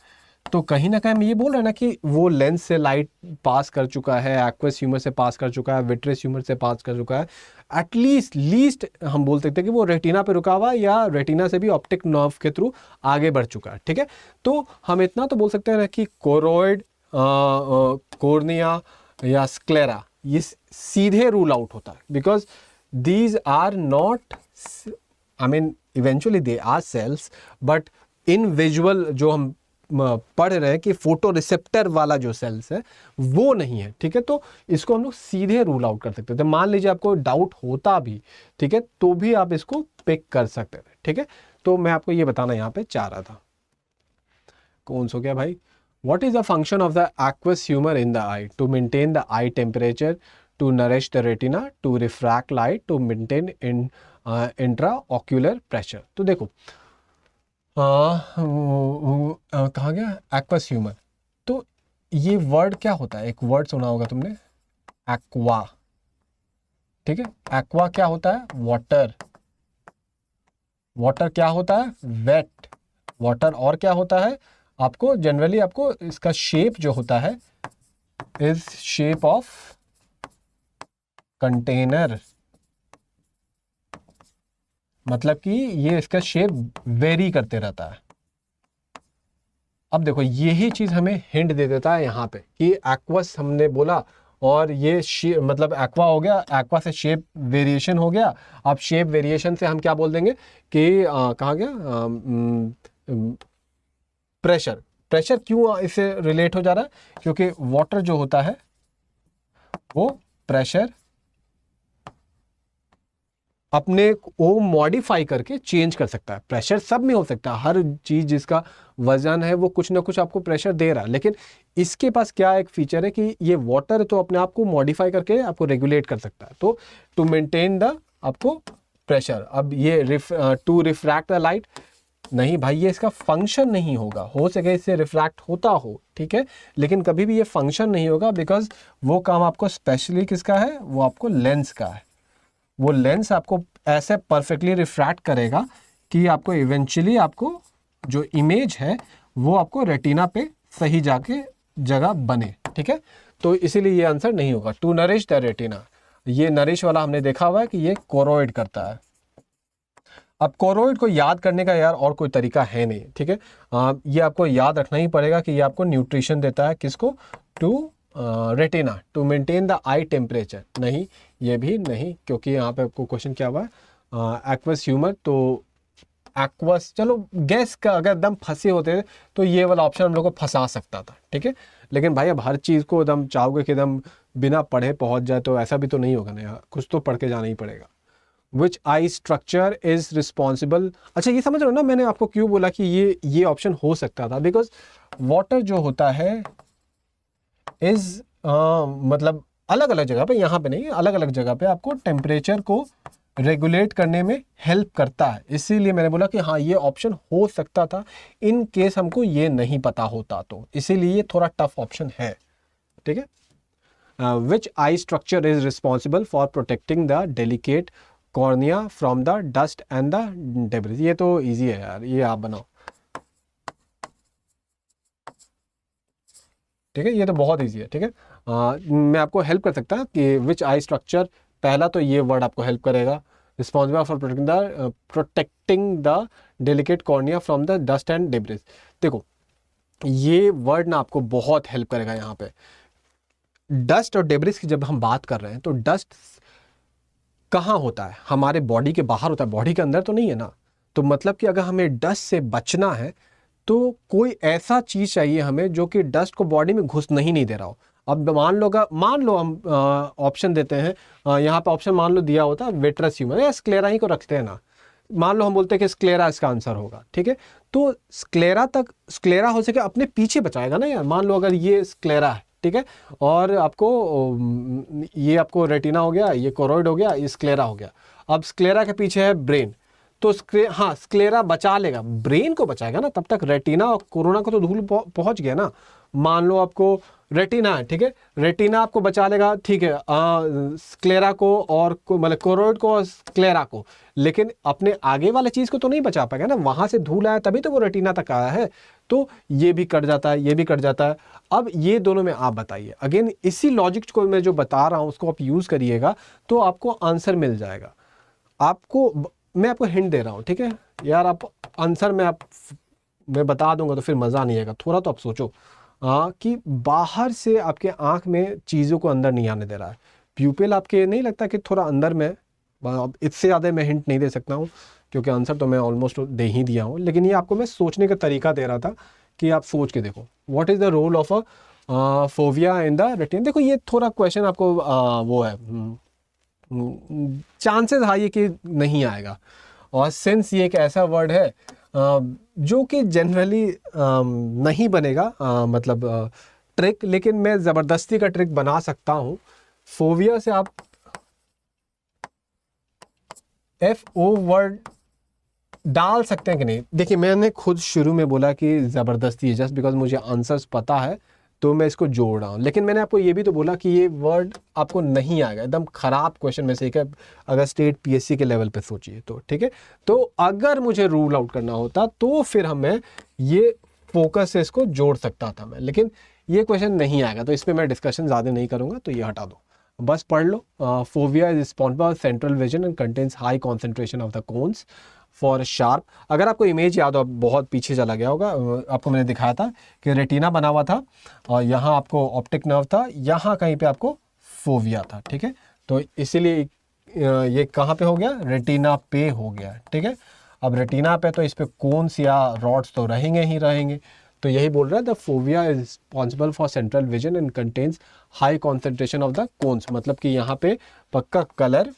तो कहीं ना कहीं हम ये बोल रहे हैं ना कि वो लेंस से लाइट पास कर चुका है, एक्वस ह्यूमर से पास कर चुका है, विट्रेस ह्यूमर से पास कर चुका है, एटलीस्ट लीस्ट हम बोल सकते हैं कि वो रेटिना पे रुका हुआ या रेटिना से भी ऑप्टिक नर्व के थ्रू आगे बढ़ चुका है, ठीक है। तो हम इतना तो बोल सकते हैं ना कि कोरोइड, कॉर्निया या स्क्लेरा ये सीधे रूल आउट होता है, because these are not I mean eventually they are cells, but in visual जो हम पढ़ रहे हैं कि फोटो रिसेप्टर वाला जो सेल्स है वो नहीं है, ठीक है। तो इसको हम लोग सीधे रूल आउट कर सकते थे। मान लीजिए आपको डाउट होता भी, ठीक है, तो भी आप इसको पिक कर सकते थे, ठीक है। तो मैं आपको ये बताना यहाँ पे चाह रहा था। कौन सो गया भाई? What is the function of the aqueous humor in the eye? To maintain the eye temperature, to nourish the retina, to refract light, to maintain intraocular pressure. तो देखो कहाँ गया aqueous humor। तो ये वर्ड क्या होता है? एक वर्ड सुना होगा तुमने, aqua, ठीक है। aqua क्या होता है? वाटर। वाटर क्या होता है? वेट। वाटर और क्या होता है? आपको जनरली आपको इसका शेप जो होता है इज शेप ऑफ कंटेनर, मतलब कि ये इसका शेप वेरी करते रहता है। अब देखो यही चीज हमें हिंट दे देता है यहाँ पे कि एक्वस हमने बोला और ये मतलब एक्वा हो गया, एक्वा से शेप वेरिएशन हो गया। अब शेप वेरिएशन से हम क्या बोल देंगे कि कहाँ गया प्रेशर। प्रेशर क्यों इससे रिलेट हो जा रहा है? क्योंकि वाटर जो होता है वो प्रेशर अपने को मॉडिफाई करके चेंज कर सकता है। प्रेशर सब में हो सकता है, हर चीज जिसका वजन है वो कुछ ना कुछ आपको प्रेशर दे रहा है, लेकिन इसके पास क्या एक फीचर है कि ये वाटर तो अपने आप को मॉडिफाई करके आपको रेगुलेट कर सकता है। तो टू मेंटेन द आपको प्रेशर। अब ये टू रिफ्रैक्ट द लाइट, नहीं भाई ये इसका फंक्शन नहीं होगा। हो सके इससे रिफ्रैक्ट होता हो, ठीक है, लेकिन कभी भी ये फंक्शन नहीं होगा, बिकॉज वो काम आपको स्पेशली किसका है? वो आपको लेंस का है। वो लेंस आपको ऐसे परफेक्टली रिफ्रैक्ट करेगा कि आपको इवेंचुअली आपको जो इमेज है वो आपको रेटिना पे सही जाके जगह बने, ठीक है। तो इसीलिए ये आंसर नहीं होगा। टू नरिश द रेटिना, ये नरिश वाला हमने देखा हुआ है कि ये कोरोइड करता है। अब कोरोइड को याद करने का यार और कोई तरीका है नहीं, ठीक है। ये आपको याद रखना ही पड़ेगा कि ये आपको न्यूट्रिशन देता है, किसको? To retina, to maintain the eye temperature. नहीं, ये भी नहीं, क्योंकि यहाँ पे आपको क्वेश्चन क्या हुआ है? Aqueous humour. तो एक्वस, चलो गैस का अगर एकदम फंसे होते तो ये वाला ऑप्शन हम लोग को फंसा सकता था, ठीक है। लेकिन भाई अब हर चीज़ को एकदम चाहोगे कि एकदम बिना पढ़े पहुंच जाए, तो ऐसा भी तो नहीं होगा ना यार, कुछ तो पढ़ के जाना ही पड़ेगा। विच आई स्ट्रक्चर इज रिस्पॉन्सिबल। अच्छा ये समझ रहे हो ना मैंने आपको क्यों बोला कि ये ऑप्शन हो सकता था? बिकॉज वाटर जो होता है इज मतलब अलग अलग जगह पे, यहाँ पे नहीं, अलग अलग जगह पे आपको टेम्परेचर को रेगुलेट करने में हेल्प करता है। इसीलिए मैंने बोला कि हाँ ये ऑप्शन हो सकता था इन केस हमको ये नहीं पता होता, तो इसीलिए ये थोड़ा टफ ऑप्शन है, ठीक है। Which eye structure is responsible for protecting the delicate cornea from the dust and the debris. ये तो इजी है यार, ये आप बनाओ, ठीक है, ये तो बहुत इजी है, ठीक है। मैं आपको हेल्प कर सकता कि विच आई स्ट्रक्चर, पहला तो ये वर्ड आपको हेल्प करेगा, responsible for protecting the delicate cornea from the dust and debris. देखो ये वर्ड ना आपको बहुत हेल्प करेगा यहाँ पे। डस्ट और डेब्रिस की जब हम बात कर रहे हैं तो डस्ट कहाँ होता है? हमारे बॉडी के बाहर होता है, बॉडी के अंदर तो नहीं है ना। तो मतलब कि अगर हमें डस्ट से बचना है तो कोई ऐसा चीज चाहिए हमें जो कि डस्ट को बॉडी में घुस नहीं दे रहा हो। अब मान लो हम ऑप्शन देते हैं, यहाँ पे ऑप्शन मान लो दिया होता है विट्रस ह्यूमर या स्क्लेरा ही को रखते हैं ना, मान लो हम बोलते हैं कि स्क्लेरा इसका आंसर होगा, ठीक है। तो स्क्लेरा हो सके अपने पीछे बचाएगा ना यार। मान लो अगर ये स्क्लेरा है, ठीक है, और आपको ये आपको रेटिना हो गया, ये कोरोइड हो गया, ये स्क्लेरा हो गया। अब स्क्लेरा के पीछे है ब्रेन, तो हाँ स्क्लेरा बचा लेगा, ब्रेन को बचाएगा ना। तब तक रेटिना और कोरोना को तो धूल पहुंच गया ना। मान लो आपको रेटिना है, ठीक है, रेटिना आपको बचा लेगा, ठीक है, स्क्लेरा को और मतलब कोरोइड को और स्क्लेरा को, लेकिन अपने आगे वाले चीज को तो नहीं बचा पाएगा ना। वहां से धूल आया तभी तो वो रेटिना तक आया है, तो ये भी कट जाता है, ये भी कट जाता है। अब ये दोनों में आप बताइए, अगेन इसी लॉजिक को मैं जो बता रहा हूं उसको आप यूज करिएगा तो आपको आंसर मिल जाएगा। मैं आपको हिंट दे रहा हूं, ठीक है यार। आप आंसर मैं बता दूंगा तो फिर मजा नहीं आएगा। थोड़ा तो आप सोचो कि बाहर से आपके आंख में चीजों को अंदर नहीं आने दे रहा है। प्यूपिल आपके नहीं लगता कि थोड़ा अंदर में अब इससे ज़्यादा मैं हिंट नहीं दे सकता हूँ क्योंकि आंसर तो मैं ऑलमोस्ट दे ही दिया हूँ, लेकिन ये आपको मैं सोचने का तरीका दे रहा था कि आप सोच के देखो what is the role of a fovea in the retina. देखो ये थोड़ा क्वेश्चन आपको वो है, चांसेस हाई है कि नहीं आएगा, और सिंस ये एक ऐसा वर्ड है जो कि जनरली नहीं बनेगा, मतलब ट्रिक, लेकिन मैं ज़बरदस्ती का ट्रिक बना सकता हूँ। फोविया से आप FO वर्ड डाल सकते हैं कि नहीं। देखिए मैंने खुद शुरू में बोला कि ज़बरदस्ती है, जस्ट बिकॉज मुझे आंसर्स पता है तो मैं इसको जोड़ रहा हूँ, लेकिन मैंने आपको ये भी तो बोला कि ये वर्ड आपको नहीं आएगा, एकदम ख़राब क्वेश्चन में से एक है अगर स्टेट PSC के लेवल पे सोचिए तो, ठीक है। तो अगर मुझे रूल आउट करना होता तो फिर हमें ये फोकस से इसको जोड़ सकता था मैं, लेकिन ये क्वेश्चन नहीं आएगा तो इस पर मैं डिस्कशन ज़्यादा नहीं करूँगा, तो ये हटा दो, बस पढ़ लो। Fovea is responsible central vision and contains high concentration of the cones for sharp. अगर आपको इमेज याद हो, बहुत पीछे चला गया होगा, आपको मैंने दिखाया था कि रेटिना बना हुआ था और यहाँ आपको ऑप्टिक नर्व था, यहाँ कहीं पे आपको फोविया था, ठीक है। तो इसीलिए ये कहाँ पे हो गया, रेटिना पे हो गया, ठीक है। अब रेटिना पे तो इस पे कोन्स या रॉड्स तो रहेंगे ही रहेंगे, तो यही बोल रहा है the fovea is responsible for central vision and contains high concentration of the cons, मतलब कि यहाँ पे पक्का कलर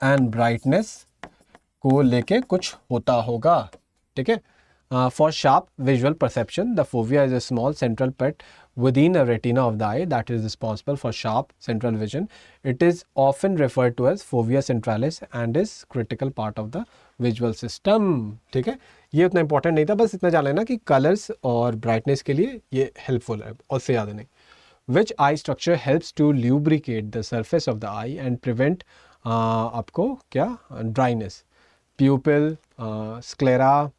एंड ब्राइटनेस को लेके कुछ होता होगा, ठीक है। For sharp visual perception the fovea is a small central pet within a retina of the eye that is responsible for sharp central vision. It is often referred to as fovea centralis and is critical part of the visual system, ठीक है। ये उतना important नहीं था, बस इतना जान लेना कि कलर्स और ब्राइटनेस के लिए ये हेल्पफुल है, और से ज़्यादा नहीं। Which eye structure helps to lubricate the surface of the eye and prevent आपको क्या ड्राइनेस, प्यूपिल, स्क्लेरा।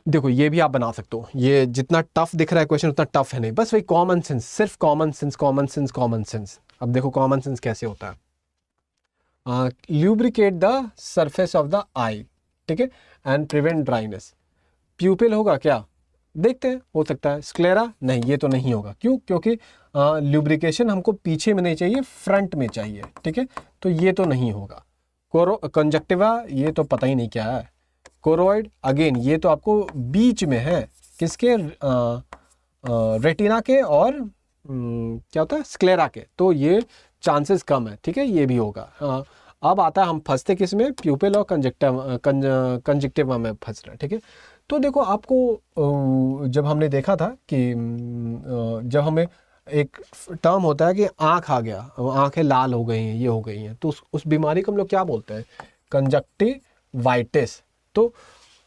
देखो ये भी आप बना सकते हो, ये जितना टफ दिख रहा है क्वेश्चन उतना टफ है नहीं, बस वही कॉमन सेंस, सिर्फ common sense common sense common sense. अब देखो कॉमन सेंस कैसे होता है, lubricate the surface of the eye, ठीक है, एंड प्रिवेंट ड्राइनेस। प्यूपिल होगा क्या, देखते हैं, हो सकता है। स्क्लेरा नहीं, ये तो नहीं होगा, क्यों, क्योंकि ल्यूब्रिकेशन हमको पीछे में नहीं चाहिए, फ्रंट में चाहिए, ठीक है, तो ये तो नहीं होगा। कंजक्टिवा ये तो पता ही नहीं क्या है। कोरोइड अगेन ये तो आपको बीच में है, किसके, रेटिना के और क्या होता है स्क्लेरा के, तो ये चांसेस कम है, ठीक है, ये भी होगा। अब आता है हम फंसते किस में, प्यूपिल और कंजक्टिवा में फंस रहे हैं, ठीक है। तो देखो आपको जब हमने देखा था कि जब हमें एक टर्म होता है कि आँख आ गया, आँखें लाल हो गई हैं, ये हो गई हैं, तो उस बीमारी को हम लोग क्या बोलते हैं, कंजक्टिवाइटिस। तो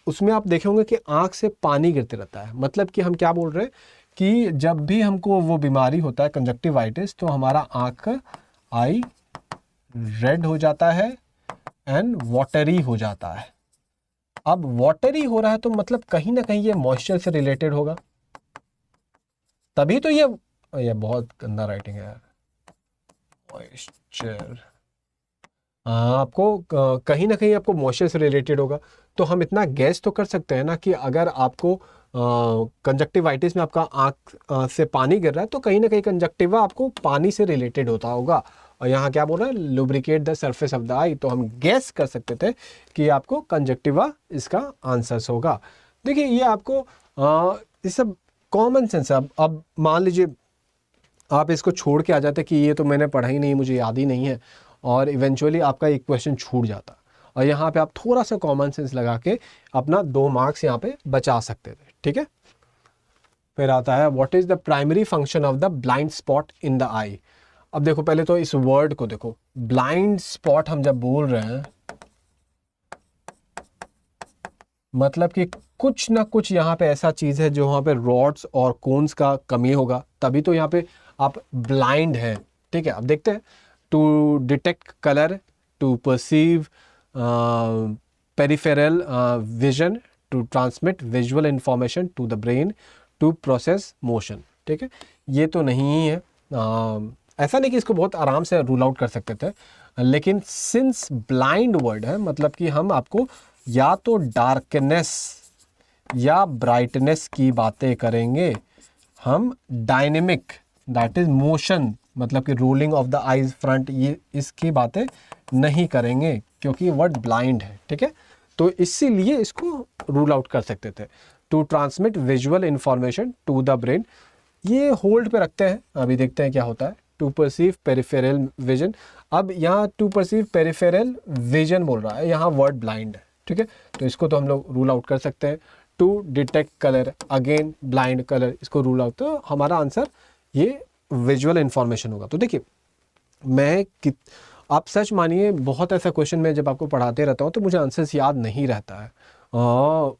उसमें आप देखे होंगे कि आँख से पानी गिरते रहता है, मतलब कि हम क्या बोल रहे हैं कि जब भी हमको वो बीमारी होता है कंजक्टिवाइटिस, तो हमारा आँख आई रेड हो जाता है एंड वाटरी हो जाता है। अब वाटरी हो रहा है तो मतलब कहीं ना कहीं ये मॉइस्चर से रिलेटेड होगा, तभी तो ये बहुत गंदा राइटिंग है यार, मॉइस्चर, आपको कहीं ना कहीं आपको मॉइस्चर से रिलेटेड होगा। तो हम इतना गैस तो कर सकते हैं ना कि अगर आपको कंजक्टिवाइटिस में आपका आँख से पानी गिर रहा है तो कहीं ना कहीं कंजक्टिवा आपको पानी से रिलेटेड होता होगा, और यहाँ क्या बोल रहा है, lubricate the surface of the eye, तो हम गैस कर सकते थे कि आपको कंजक्टिवा इसका आंसर्स होगा। देखिए ये आपको ये सब कॉमन सेंस है। अब मान लीजिए आप इसको छोड़ के आ जाते कि ये तो मैंने पढ़ा ही नहीं, मुझे याद ही नहीं है, और इवेंचुअली आपका एक क्वेश्चन छूट जाता, और यहाँ पे आप थोड़ा सा कॉमन सेंस लगा के अपना 2 मार्क्स यहाँ पे बचा सकते थे, ठीक है। फिर आता है what is the primary function of the blind spot in the eye. अब देखो पहले तो इस वर्ड को देखो, ब्लाइंड स्पॉट हम जब बोल रहे हैं मतलब कि कुछ ना कुछ यहाँ पे ऐसा चीज़ है जो वहाँ पे रॉड्स और कोन्स का कमी होगा, तभी तो यहाँ पे आप ब्लाइंड हैं, ठीक है। अब देखते हैं, to detect colour, to perceive peripheral vision, to transmit visual information to the brain, to process motion, ठीक है। ये तो नहीं है, ऐसा नहीं कि इसको बहुत आराम से रूल आउट कर सकते थे, लेकिन सिंस ब्लाइंड वर्ड है मतलब कि हम आपको या तो डार्कनेस या ब्राइटनेस की बातें करेंगे, हम डायनेमिक दैट इज मोशन, मतलब कि rolling of the eyes front, ये इसकी बातें नहीं करेंगे क्योंकि वर्ड ब्लाइंड है, ठीक है। तो इसीलिए इसको रूल आउट कर सकते थे। To transmit visual information to the brain, ये होल्ड पे रखते हैं, अभी देखते हैं क्या होता है। टू परसीव पेरिफेरल विजन, अब यहाँ टू परसीव पेरिफेरल विजन बोल रहा है, यहाँ वर्ड ब्लाइंड है, ठीक है। तो इसको तो हम लोग रूल आउट कर सकते हैं। To detect colour, again blind colour, इसको रूल आउट, तो हमारा आंसर ये विजुअल इंफॉर्मेशन होगा। तो देखिए आप सच मानिए बहुत ऐसा क्वेश्चन मैं जब आपको पढ़ाते रहता हूँ तो मुझे आंसर्स याद नहीं रहता है।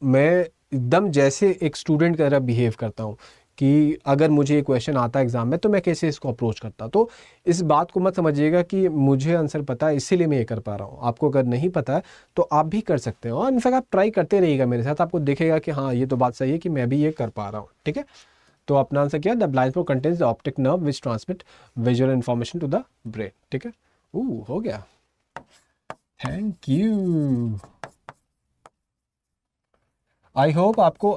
मैं एकदम जैसे एक स्टूडेंट की तरह बिहेव करता हूँ कि अगर मुझे ये क्वेश्चन आता है एग्जाम में तो मैं कैसे इसको अप्रोच करता। तो इस बात को मत समझिएगा कि मुझे आंसर पता है इसीलिए मैं ये कर पा रहा हूँ। आपको अगर नहीं पता है तो आप भी कर सकते हो, और इनफैक्ट आप ट्राई करते रहिएगा मेरे साथ, आपको दिखेगा कि हाँ ये तो बात सही है कि मैं भी ये कर पा रहा हूँ, ठीक है। तो अपना आंसर क्या है, the blind spot contains the optic nerve which transmit visual information to the brain, ठीक है। हो गया, थैंक यू। आई होप आपको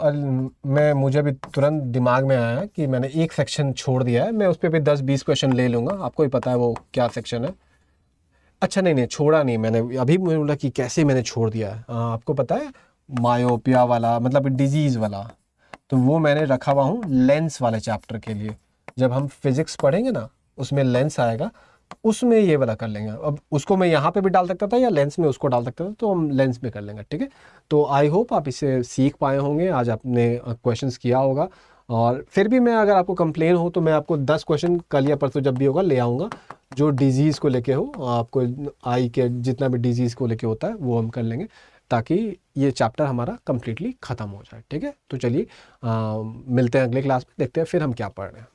मुझे अभी तुरंत दिमाग में आया कि मैंने एक सेक्शन छोड़ दिया है, मैं उस पर भी 10-20 क्वेश्चन ले लूँगा, आपको ही पता है वो क्या सेक्शन है। अच्छा नहीं छोड़ा नहीं मैंने, अभी मुझे बोला कि कैसे मैंने छोड़ दिया है। आपको पता है मायोपिया वाला, मतलब डिजीज़ वाला, तो वो मैंने रखा हुआ हूँ लेंस वाले चैप्टर के लिए। जब हम फिजिक्स पढ़ेंगे ना उसमें लेंस आएगा, उसमें ये वाला कर लेंगे। अब उसको मैं यहाँ पे भी डाल सकता था या लेंस में उसको डाल सकता था, तो हम लेंस में कर लेंगे, ठीक है। तो आई होप आप इसे सीख पाए होंगे, आज आपने क्वेश्चंस किया होगा। और फिर भी मैं अगर आपको कंप्लेन हो तो मैं आपको 10 क्वेश्चन कल या परसों जब भी होगा ले आऊँगा, जो डिजीज़ को लेके हो, आपको आई के जितना भी डिजीज़ को लेके होता है वो हम कर लेंगे, ताकि ये चैप्टर हमारा कम्प्लीटली ख़त्म हो जाए, ठीक है। तो चलिए मिलते हैं अगले क्लास में, देखते हैं फिर हम क्या पढ़ रहे हैं।